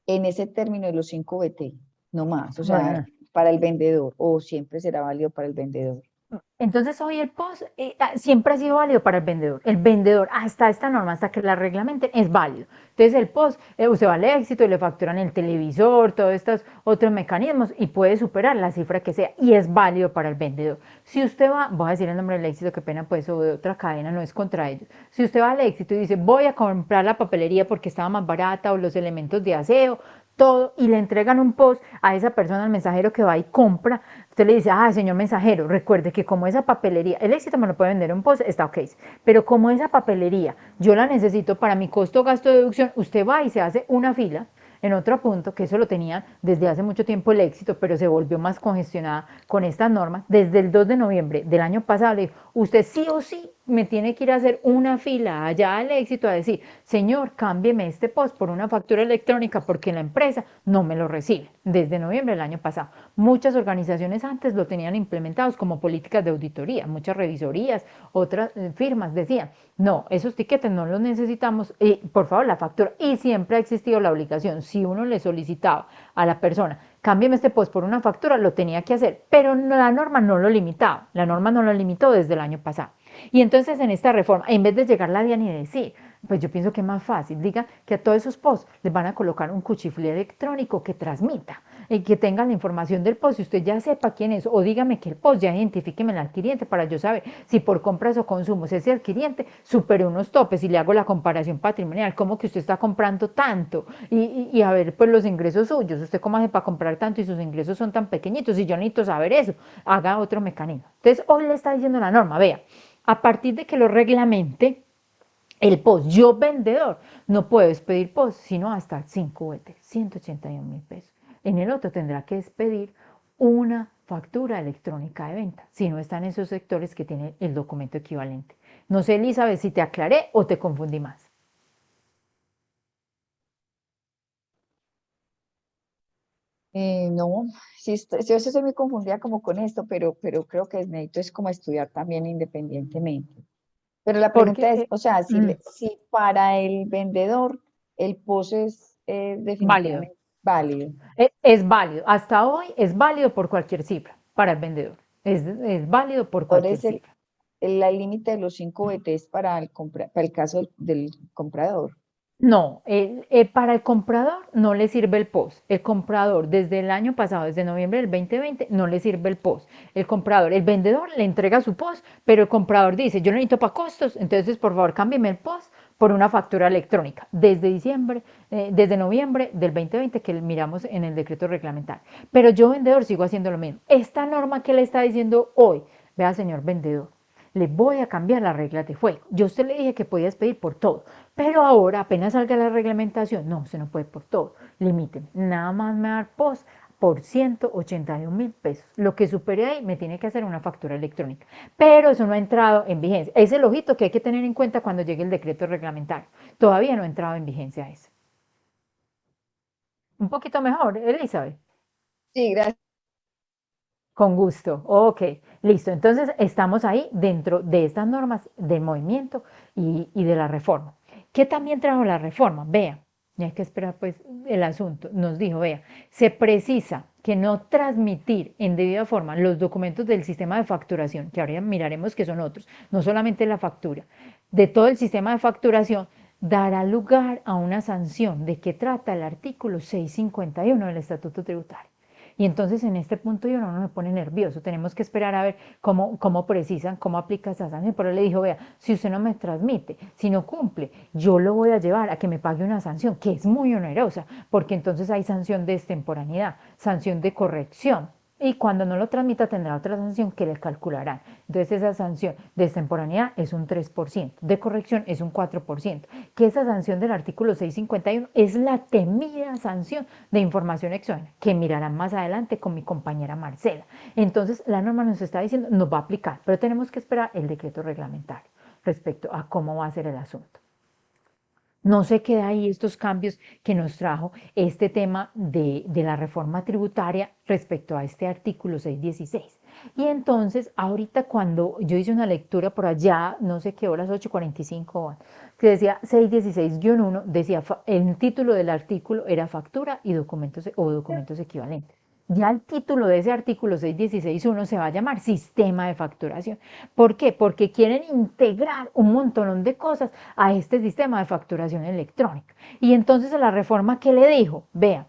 en ese término de los 5 BT, no más, o sea, Bueno, para el vendedor, o siempre será válido para el vendedor. entonces hoy el POS siempre ha sido válido para el vendedor. El vendedor, hasta esta norma, hasta que la reglamenten, es válido. Entonces el POS, usted va al éxito y le facturan el televisor, todos estos otros mecanismos y puede superar la cifra que sea y es válido para el vendedor. Si usted va, voy a decir el nombre del éxito, qué pena pues, o de otra cadena, no es contra ellos. Si usted va al éxito y dice, voy a comprar la papelería porque estaba más barata o los elementos de aseo, todo, y le entregan un post a esa persona, al mensajero que va y compra, usted le dice, ah, señor mensajero, recuerde que como esa papelería, el éxito me lo puede vender un post, está ok, pero como esa papelería yo la necesito para mi costo, gasto, deducción, usted va y se hace una fila en otro punto, que eso lo tenía desde hace mucho tiempo el éxito, pero se volvió más congestionada con estas normas. Desde el 2 de noviembre del año pasado le dijo, usted sí o sí me tiene que ir a hacer una fila allá al Éxito a decir, señor, cámbieme este POS por una factura electrónica porque la empresa no me lo recibe desde noviembre del año pasado. Muchas organizaciones antes lo tenían implementados como políticas de auditoría, muchas revisorías, otras firmas decían, no, esos tiquetes no los necesitamos, por favor la factura. Y siempre ha existido la obligación, si uno le solicitaba a la persona, cámbiame este POS por una factura, lo tenía que hacer, pero la norma no lo limitaba, la norma no lo limitó desde el año pasado. Y entonces en esta reforma, en vez de llegar la DIAN y decir, pues yo pienso que es más fácil, diga que a todos esos POS les van a colocar un cuchiflé electrónico que transmita y que tenga la información del POS y usted ya sepa quién es, o dígame que el POS ya identifíqueme al adquiriente para yo saber si por compras o consumos ese adquiriente supere unos topes y le hago la comparación patrimonial, como que usted está comprando tanto y a ver pues los ingresos suyos, usted cómo hace para comprar tanto y sus ingresos son tan pequeñitos y yo necesito saber eso, haga otro mecanismo. Entonces hoy le está diciendo la norma, vea, a partir de que lo reglamente, el POS, yo vendedor, no puedo expedir POS sino hasta 5 VT, 181.000 pesos. En el otro tendrá que expedir una factura electrónica de venta, si no están en esos sectores que tienen el documento equivalente. No sé, Elizabeth, si te aclaré o te confundí más. No, sí, sí, yo estoy muy confundida como con esto, pero creo que necesito es como estudiar también independientemente. Pero la Porque, pregunta es, o sea, si para el vendedor el POS es válido, definitivamente válido, es válido, hasta hoy es válido por cualquier cifra para el vendedor, es válido por ahora cualquier es cifra. el límite de los 5 BTs para para el caso del comprador. No, para el comprador no le sirve el POS. El comprador desde el año pasado, desde noviembre del 2020, no le sirve el POS. El comprador, el vendedor le entrega su POS, pero el comprador dice, yo lo necesito para costos, entonces por favor cámbieme el POS por una factura electrónica. Desde noviembre del 2020 que miramos en el decreto reglamentario. Pero yo vendedor sigo haciendo lo mismo. Esta norma que le está diciendo hoy, vea señor vendedor, le voy a cambiar las reglas de juego. Yo a usted le dije que podías pedir por todo, pero ahora apenas salga la reglamentación, no, se no puede por todo, limiten, nada más me dar POS por 181.000 pesos. Lo que supere ahí me tiene que hacer una factura electrónica. Pero eso no ha entrado en vigencia. Es el ojito que hay que tener en cuenta cuando llegue el decreto reglamentario. Todavía no ha entrado en vigencia eso. Un poquito mejor, Elizabeth. Sí, gracias. Con gusto. Ok, listo. Entonces estamos ahí dentro de estas normas del movimiento y de la reforma. ¿Qué también trajo la reforma? Vea, y hay que esperar pues el asunto. Nos dijo, vea, se precisa que no transmitir en debida forma los documentos del sistema de facturación, que ahora miraremos que son otros, no solamente la factura, de todo el sistema de facturación, dará lugar a una sanción. ¿De qué trata el artículo 651 del Estatuto Tributario? Y entonces en este punto yo no me pone nervioso, tenemos que esperar a ver cómo precisan, cómo aplica esa sanción. Pero él le dijo, vea, si usted no me transmite, si no cumple, yo lo voy a llevar a que me pague una sanción, que es muy onerosa, porque entonces hay sanción de extemporaneidad, sanción de corrección. Y cuando no lo transmita tendrá otra sanción que le calcularán. Entonces esa sanción de extemporaneidad es un 3%, de corrección es un 4%, que esa sanción del artículo 651 es la temida sanción de información exógena, que mirarán más adelante con mi compañera Marcela. Entonces la norma nos está diciendo, nos va a aplicar, pero tenemos que esperar el decreto reglamentario respecto a cómo va a ser el asunto. No se queda ahí estos cambios que nos trajo este tema de la reforma tributaria respecto a este artículo 616. Y entonces, ahorita cuando yo hice una lectura por allá, no sé qué horas, 8:45, que decía 616-1, decía, el título del artículo era factura y documentos o documentos equivalentes. Ya el título de ese artículo 616.1 se va a llamar sistema de facturación. ¿Por qué? Porque quieren integrar un montón de cosas a este sistema de facturación electrónica. Y entonces a la reforma, ¿qué le dijo? Vea,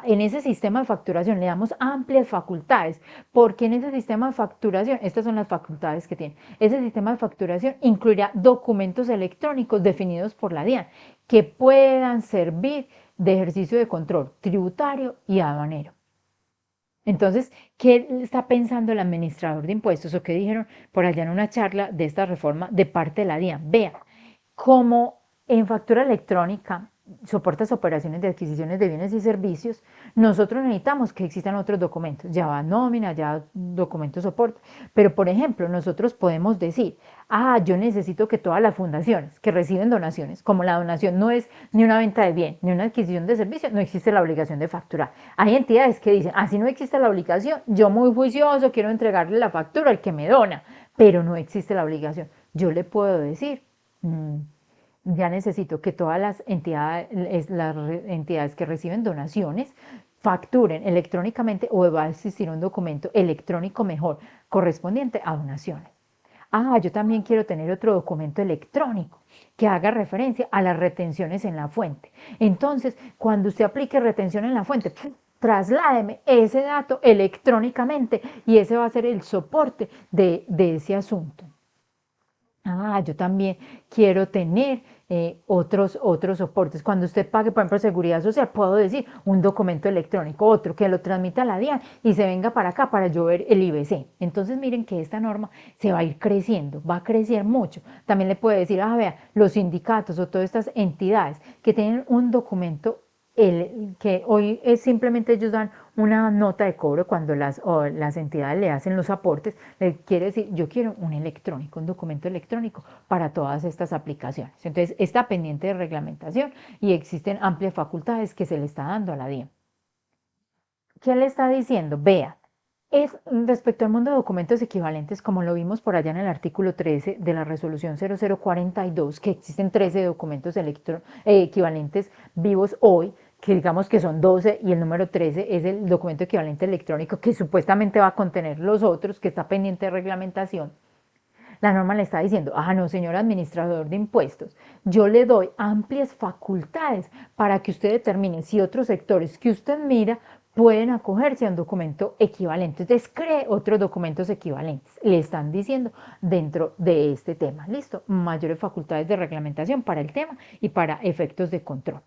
en ese sistema de facturación le damos amplias facultades, porque en ese sistema de facturación, estas son las facultades que tiene, ese sistema de facturación incluirá documentos electrónicos definidos por la DIAN que puedan servir de ejercicio de control tributario y aduanero. Entonces, ¿qué está pensando el administrador de impuestos o qué dijeron por allá en una charla de esta reforma de parte de la DIAN? Vean, como en factura electrónica soportas operaciones de adquisiciones de bienes y servicios, nosotros necesitamos que existan otros documentos, ya va nómina, ya documento soporte, pero por ejemplo, nosotros podemos decir, yo necesito que todas las fundaciones que reciben donaciones, como la donación no es ni una venta de bien, ni una adquisición de servicio, no existe la obligación de facturar. Hay entidades que dicen, así no existe la obligación, yo muy juicioso quiero entregarle la factura al que me dona, pero no existe la obligación. Yo le puedo decir, ya necesito que todas las entidades que reciben donaciones facturen electrónicamente o va a existir un documento electrónico mejor correspondiente a donaciones. Yo también quiero tener otro documento electrónico que haga referencia a las retenciones en la fuente. Entonces, cuando usted aplique retención en la fuente, trasládeme ese dato electrónicamente y ese va a ser el soporte de ese asunto. Yo también quiero tener otros soportes. Cuando usted pague, por ejemplo, seguridad social, puedo decir un documento electrónico, otro que lo transmita a la DIAN y se venga para acá para yo ver el IBC. Entonces, miren que esta norma se va a ir creciendo, va a crecer mucho. También le puede decir, vea, los sindicatos o todas estas entidades que tienen un documento que hoy es simplemente ellos dan una nota de cobro cuando las entidades le hacen los aportes, le quiere decir, yo quiero un electrónico, un documento electrónico para todas estas aplicaciones. Entonces, está pendiente de reglamentación y existen amplias facultades que se le está dando a la DIAN. ¿Qué le está diciendo? Vea, es respecto al mundo de documentos equivalentes, como lo vimos por allá en el artículo 13 de la resolución 0042, que existen 13 documentos equivalentes vivos hoy, que digamos que son 12 y el número 13 es el documento equivalente electrónico que supuestamente va a contener los otros, que está pendiente de reglamentación. La norma le está diciendo, no, señor administrador de impuestos, yo le doy amplias facultades para que usted determine si otros sectores que usted mira pueden acogerse a un documento equivalente. Entonces, cree otros documentos equivalentes. Le están diciendo dentro de este tema. ¿Listo? Mayores facultades de reglamentación para el tema y para efectos de control.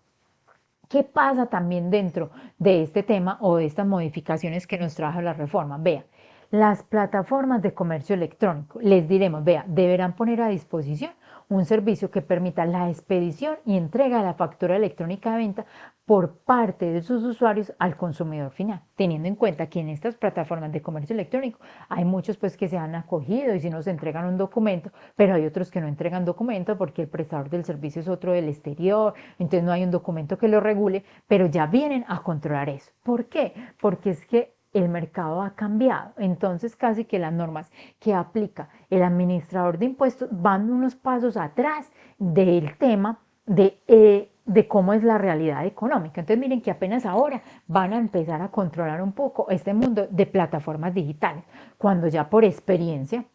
¿Qué pasa también dentro de este tema o de estas modificaciones que nos trajo la reforma? Vean, las plataformas de comercio electrónico, les diremos, vea, deberán poner a disposición un servicio que permita la expedición y entrega de la factura electrónica de venta por parte de sus usuarios al consumidor final, teniendo en cuenta que en estas plataformas de comercio electrónico hay muchos pues que se han acogido y si nos entregan un documento, pero hay otros que no entregan documento porque el prestador del servicio es otro del exterior, entonces no hay un documento que lo regule, pero ya vienen a controlar eso. ¿Por qué? Porque es que el mercado ha cambiado, entonces casi que las normas que aplica el administrador de impuestos van unos pasos atrás del tema de cómo es la realidad económica. Entonces miren que apenas ahora van a empezar a controlar un poco este mundo de plataformas digitales, cuando ya por experiencia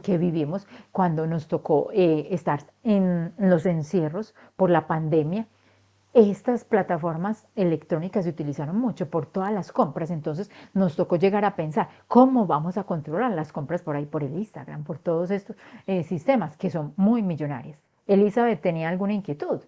que vivimos, cuando nos tocó estar en los encierros por la pandemia, estas plataformas electrónicas se utilizaron mucho por todas las compras, entonces nos tocó llegar a pensar cómo vamos a controlar las compras por ahí, por el Instagram, por todos estos sistemas que son muy millonarios. Elizabeth, ¿tenía alguna inquietud?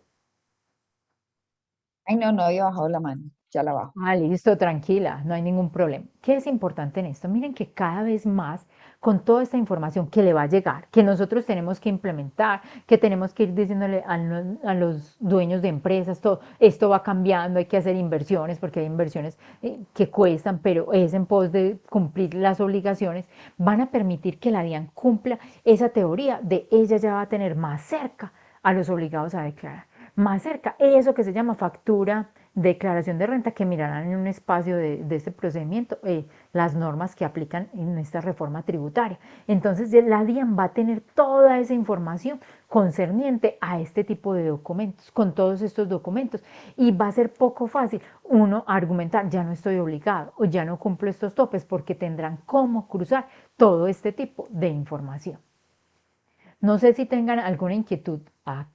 Ay, no, no había bajado la mano, ya la bajo. Listo, tranquila, no hay ningún problema. ¿Qué es importante en esto? Miren que cada vez más, con toda esta información que le va a llegar, que nosotros tenemos que implementar, que tenemos que ir diciéndole a los dueños de empresas, todo esto va cambiando, hay que hacer inversiones, porque hay inversiones que cuestan, pero es en pos de cumplir las obligaciones, van a permitir que la DIAN cumpla esa teoría de ella ya va a tener más cerca a los obligados a declarar. Más cerca, eso que se llama factura, declaración de renta, que mirarán en un espacio de este procedimiento las normas que aplican en esta reforma tributaria. Entonces la DIAN va a tener toda esa información concerniente a este tipo de documentos, con todos estos documentos, y va a ser poco fácil uno argumentar, ya no estoy obligado o ya no cumplo estos topes, porque tendrán cómo cruzar todo este tipo de información. No sé si tengan alguna inquietud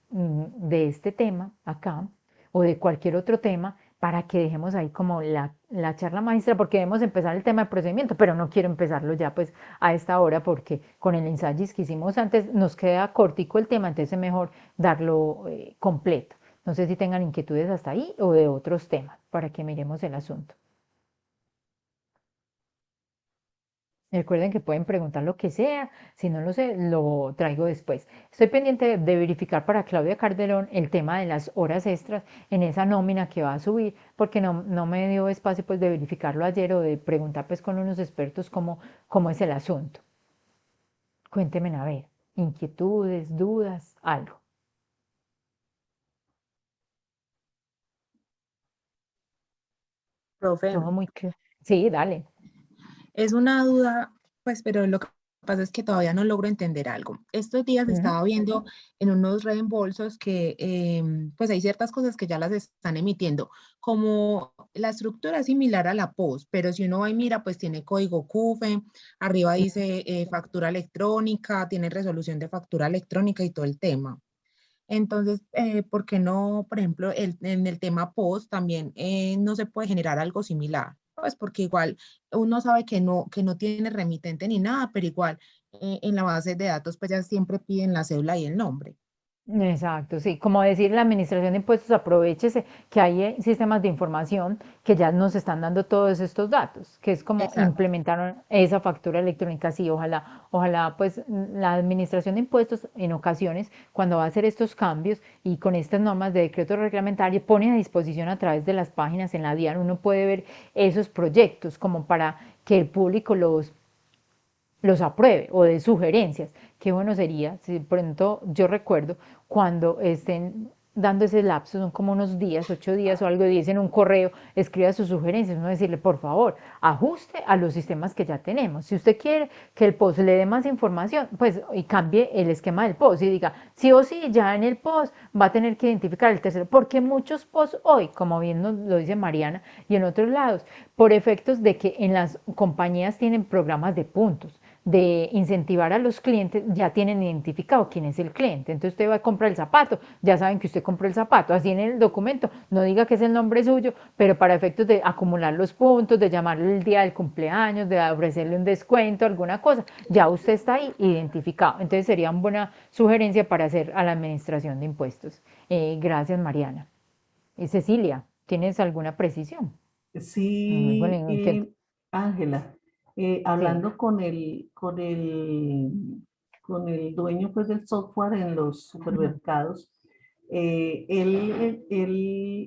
de este tema acá o de cualquier otro tema para que dejemos ahí como la charla maestra, porque debemos empezar el tema de procedimiento, pero no quiero empezarlo ya pues a esta hora porque con el ensayo que hicimos antes nos queda cortico el tema, entonces es mejor darlo completo. No sé si tengan inquietudes hasta ahí o de otros temas para que miremos el asunto. Recuerden que pueden preguntar lo que sea, si no lo sé, lo traigo después. Estoy pendiente de verificar para Claudia Calderón el tema de las horas extras en esa nómina que va a subir, porque no me dio espacio pues de verificarlo ayer o de preguntar pues con unos expertos cómo es el asunto. Cuéntenme a ver, inquietudes, dudas, algo. Profe, Todo muy claro. Sí, dale. es una duda, pues, pero lo que pasa es que todavía no logro entender algo. Estos días Ujú. estaba viendo en unos reembolsos que, pues, hay ciertas cosas que ya las están emitiendo, como la estructura es similar a la POS, pero si uno va y mira, pues tiene código CUFE, arriba dice factura electrónica, tiene resolución de factura electrónica y todo el tema. Entonces, ¿por qué no, por ejemplo, en el tema post también no se puede generar algo similar? Pues porque igual uno sabe que no tiene remitente ni nada, pero igual en la base de datos pues ya siempre piden la cédula y el nombre. Exacto, sí, como decir la administración de impuestos, aprovechese que hay sistemas de información que ya nos están dando todos estos datos, que es como Exacto. implementaron esa factura electrónica, sí, ojalá pues la administración de impuestos en ocasiones cuando va a hacer estos cambios y con estas normas de decreto reglamentario pone a disposición a través de las páginas en la DIAN, uno puede ver esos proyectos como para que el público los apruebe o de sugerencias. Qué bueno sería si de pronto yo recuerdo cuando estén dando ese lapso, son como unos días, 8 días o algo, dicen un correo, escriba sus sugerencias, uno decirle, por favor, ajuste a los sistemas que ya tenemos. Si usted quiere que el post le dé más información, pues y cambie el esquema del post y diga, sí o sí, ya en el post va a tener que identificar el tercero, porque muchos posts hoy, como bien nos lo dice Mariana, y en otros lados, por efectos de que en las compañías tienen programas de puntos, de incentivar a los clientes, ya tienen identificado quién es el cliente. Entonces usted va a comprar el zapato, ya saben que usted compró el zapato. Así en el documento no diga que es el nombre suyo, pero para efectos de acumular los puntos, de llamarle el día del cumpleaños, de ofrecerle un descuento, alguna cosa, ya usted está ahí identificado. Entonces sería una buena sugerencia para hacer a la administración de impuestos. Gracias, Mariana. Cecilia, ¿tienes alguna precisión? Sí, Inquieto. Ángela, Sí. hablando con el dueño pues, del software en los Ujú, supermercados,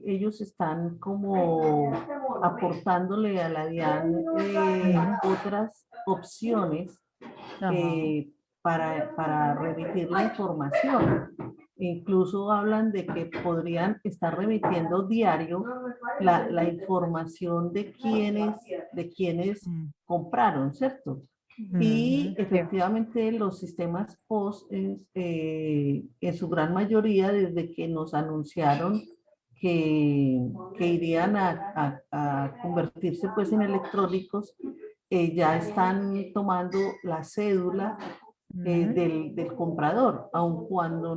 ellos están como aportándole a la DIAN ujú, otras opciones ajá. para remitir la información. Incluso hablan de que podrían estar remitiendo diario la información de quienes Mm, compraron, ¿cierto? Y ujú, sí. efectivamente los sistemas POS en su gran mayoría desde que nos anunciaron que, que irían a convertirse pues en electrónicos, ya están tomando la cédula Ujú, del comprador, aun cuando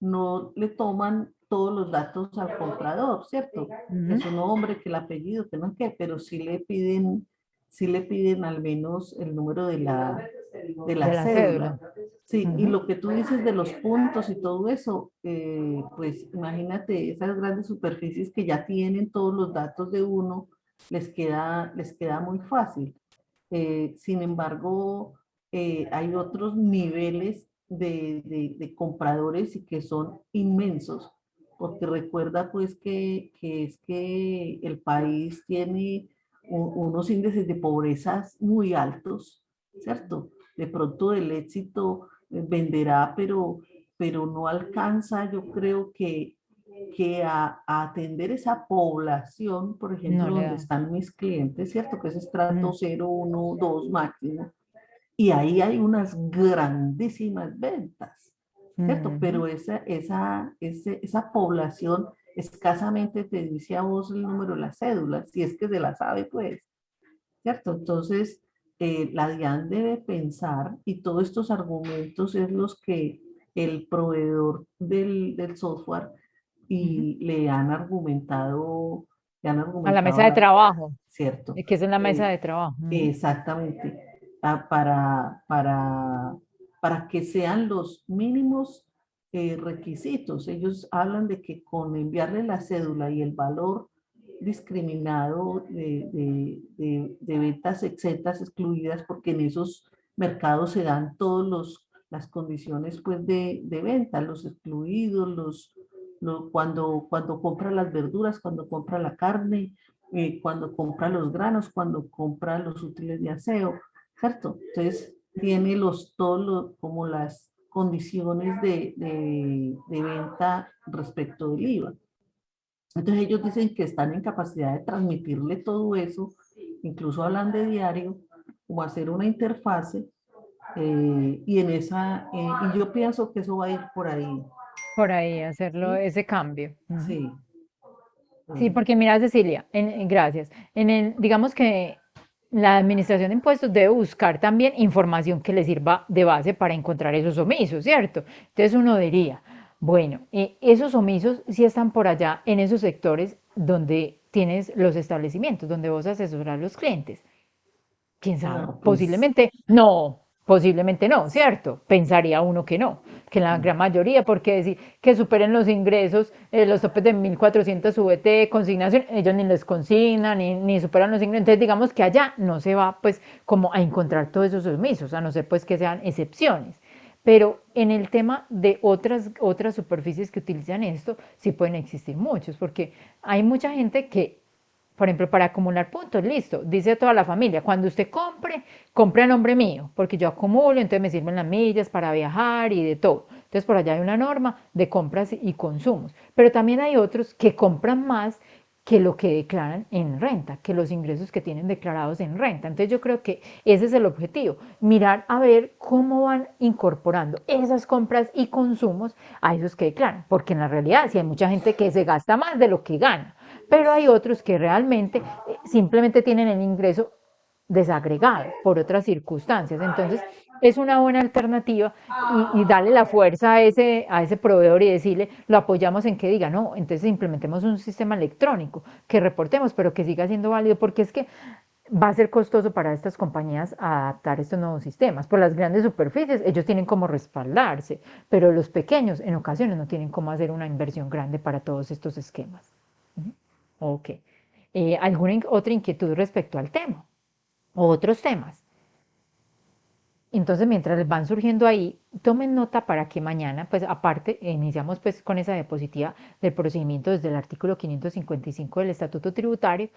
no le toman todos los datos al comprador, ¿cierto? Que ujú, su nombre, que el apellido, que no sé qué, pero sí le piden al menos el número de de la la cédula. cédula. Sí, y Ujú, lo que tú dices de los puntos y todo eso, pues imagínate esas grandes superficies que ya tienen todos los datos de uno, les queda muy fácil. Sin embargo, hay otros niveles de compradores y que son inmensos, porque recuerda pues que es que el país tiene unos índices de pobreza muy altos, ¿cierto? De pronto el éxito venderá, pero no alcanza, yo creo que a atender esa población, por ejemplo, no le donde da. están mis clientes, ¿cierto? Que es estrato Mm, 0, 1, 2 máximo. Y ahí hay unas grandísimas ventas, ¿cierto? ujú, Pero esa población escasamente te dice a vos el número de la cédula, si es que se la sabe, pues, ¿cierto? Entonces, la DIAN debe pensar y todos estos argumentos es los que el proveedor del software ujú. y le han A la argumentado mesa de trabajo, ¿cierto? que es en la mesa Eh, de trabajo. Ujú, exactamente, para que sean los mínimos requisitos. Ellos hablan de que con enviarle la cédula y el valor discriminado de ventas exentas, excluidas, porque en esos mercados se dan todas las condiciones pues, de venta, los excluidos, cuando compra las verduras, cuando compra la carne, cuando compra los granos, cuando compra los útiles de aseo, ¿cierto? Entonces, tiene como las condiciones de venta respecto del IVA. Entonces ellos dicen que están en capacidad de transmitirle todo eso, incluso hablan de diario, como hacer una interfase, y yo pienso que eso va a ir por ahí. Por ahí hacerlo, ¿Sí? ese cambio. Ujú. Sí. Sí, porque mira, Cecilia, gracias. Digamos que la administración de impuestos debe buscar también información que le sirva de base para encontrar esos omisos, ¿cierto? Entonces uno diría, bueno, esos omisos sí están por allá en esos sectores donde tienes los establecimientos, donde vos asesoras a los clientes. ¿Quién sabe? No, pues, Posiblemente no, ¿cierto? Pensaría uno que no, que la gran mayoría, porque decir que superen los ingresos, los topes de 1.400 VT, consignación, ellos ni les consignan, ni superan los ingresos, entonces digamos que allá no se va pues como a encontrar todos esos omisos, a no ser pues que sean excepciones. Pero en el tema de otras superficies que utilizan esto, sí pueden existir muchos, porque hay mucha gente que por ejemplo, para acumular puntos, listo, dice a toda la familia, cuando usted compre a nombre mío, porque yo acumulo, entonces me sirven las millas para viajar y de todo. Entonces por allá hay una norma de compras y consumos, pero también hay otros que compran más que lo que declaran en renta, que los ingresos que tienen declarados en renta. Entonces yo creo que ese es el objetivo, mirar a ver cómo van incorporando esas compras y consumos a esos que declaran, porque en la realidad sí hay mucha gente que se gasta más de lo que gana, pero hay otros que realmente simplemente tienen el ingreso desagregado por otras circunstancias. Entonces, es una buena alternativa y darle la fuerza a ese proveedor y decirle, lo apoyamos en que diga, no, entonces implementemos un sistema electrónico que reportemos, pero que siga siendo válido, porque es que va a ser costoso para estas compañías adaptar estos nuevos sistemas. Por las grandes superficies, ellos tienen como respaldarse, pero los pequeños en ocasiones no tienen cómo hacer una inversión grande para todos estos esquemas. Ok. ¿Alguna otra inquietud respecto al tema? ¿O otros temas? Entonces, mientras les van surgiendo ahí, tomen nota para que mañana, pues aparte, iniciamos pues con esa diapositiva del procedimiento desde el artículo 555 del Estatuto Tributario,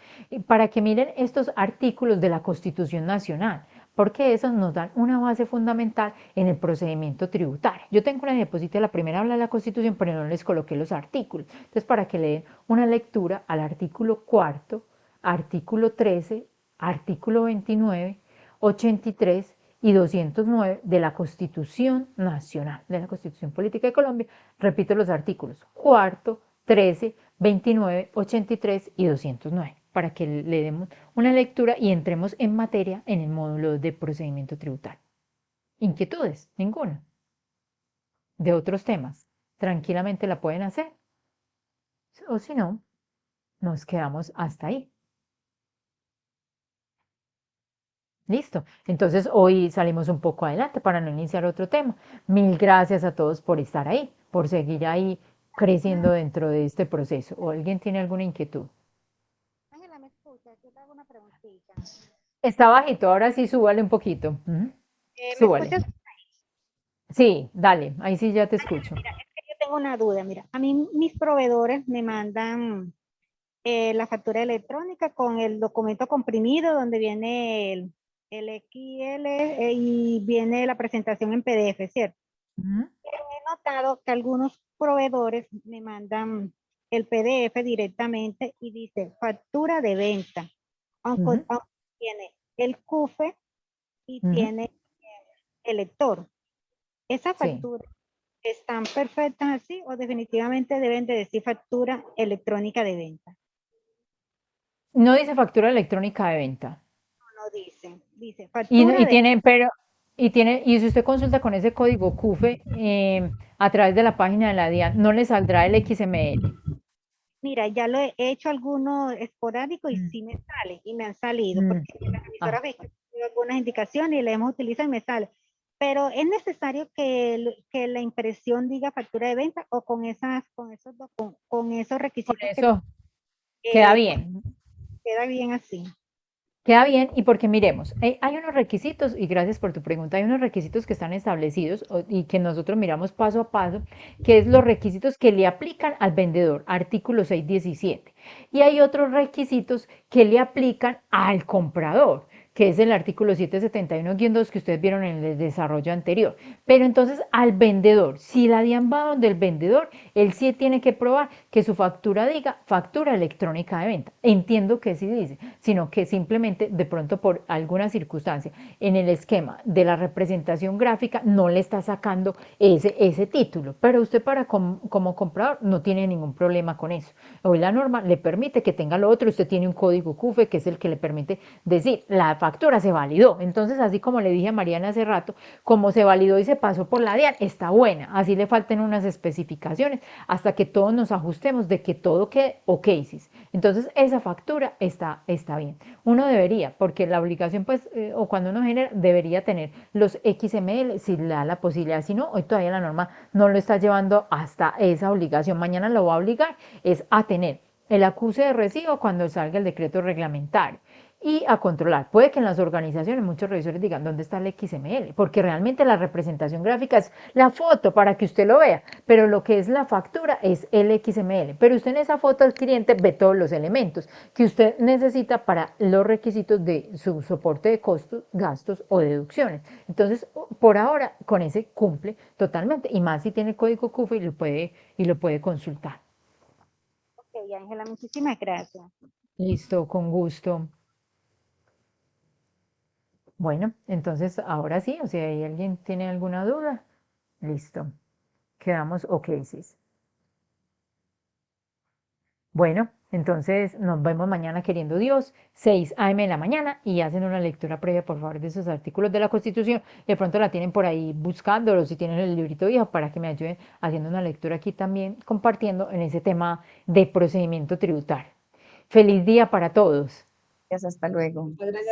para que miren estos artículos de la Constitución Nacional, porque esos nos dan una base fundamental en el procedimiento tributario. Yo tengo una diapositiva, la primera habla de la Constitución, pero no les coloqué los artículos. Entonces, para que le den una lectura al artículo 4, artículo 13, artículo 29, 83 y 209 de la Constitución Nacional, de la Constitución Política de Colombia. Repito los artículos, 4, 13, 29, 83 y 209, para que le demos una lectura y entremos en materia en el módulo de procedimiento tributario. ¿Inquietudes? Ninguna. De otros temas, tranquilamente la pueden hacer. O si no, nos quedamos hasta ahí. Listo. Entonces hoy salimos un poco adelante para no iniciar otro tema. Mil gracias a todos por estar ahí, por seguir ahí creciendo dentro de este proceso. ¿O alguien tiene alguna inquietud? Ángela, ¿me escucha? Yo te hago una preguntita. Está bajito, ahora sí súbale un poquito. ¿Me Súbale. escuchas? Sí, dale, ahí sí ya te escucho. Mira, es que yo tengo una duda. Mira, a mí mis proveedores me mandan la factura electrónica con el documento comprimido donde viene el XL y viene la presentación en PDF, ¿cierto? He notado que algunos proveedores me mandan el PDF directamente y dice factura de venta, aunque tiene el CUFE y tiene el lector. ¿Esas Sí. facturas están perfectas así o definitivamente deben de decir factura electrónica de venta? No dice factura electrónica de venta. No dice, dice Y factura de... tiene, pero, y si usted consulta con ese código CUFE a través de la página de la DIAN, no le saldrá el XML. Mira, ya lo he hecho algunos esporádicos y sí me sale, y me han salido, porque la revisora me dio algunas indicaciones y le hemos utilizado y me sale. Pero es necesario que la impresión diga factura de venta o con esos Por requisitos que... eso, Queda pues, bien. queda bien así. Queda bien y porque miremos, hay unos requisitos, y gracias por tu pregunta, hay unos requisitos que están establecidos y que nosotros miramos paso a paso, que es los requisitos que le aplican al vendedor, artículo 617. Y hay otros requisitos que le aplican al comprador, que es el artículo 771-2 que ustedes vieron en el desarrollo anterior. Pero entonces al vendedor, si la DIAN va donde el vendedor, él sí tiene que probar que su factura diga factura electrónica de venta. Entiendo que sí dice, sino que simplemente de pronto por alguna circunstancia en el esquema de la representación gráfica no le está sacando ese título, pero usted como comprador no tiene ningún problema con eso. Hoy la norma le permite que tenga lo otro, usted tiene un código CUFE que es el que le permite decir la factura se validó. Entonces, así como le dije a Mariana hace rato, como se validó y se pasó por la DIAN, está buena. Así le faltan unas especificaciones hasta que todos nos ajustemos de que todo quede OKSIS. Entonces, esa factura está bien. Uno debería, porque la obligación, pues, o cuando uno genera, debería tener los XML si le da la posibilidad. Si no, hoy todavía la norma no lo está llevando hasta esa obligación. Mañana lo va a obligar es a tener el acuse de recibo cuando salga el decreto reglamentario y a controlar. Puede que en las organizaciones muchos revisores digan, ¿dónde está el XML? Porque realmente la representación gráfica es la foto para que usted lo vea, pero lo que es la factura es el XML. Pero usted en esa foto al cliente ve todos los elementos que usted necesita para los requisitos de su soporte de costos, gastos o deducciones. Entonces, por ahora, con ese cumple totalmente, y más si tiene código CUFE y lo puede consultar. Ok, Ángela, muchísimas gracias. Listo, con gusto. Bueno, entonces ahora sí, o sea, ¿hay alguien tiene alguna duda? Listo. Quedamos ok, sí. Bueno, entonces nos vemos mañana queriendo Dios, 6 a.m. de la mañana y hacen una lectura previa, por favor, de esos artículos de la Constitución. De pronto la tienen por ahí buscándolo, si tienen el librito viejo, para que me ayuden haciendo una lectura aquí también, compartiendo en ese tema de procedimiento tributario. Feliz día para todos. Hasta luego. Muchas gracias.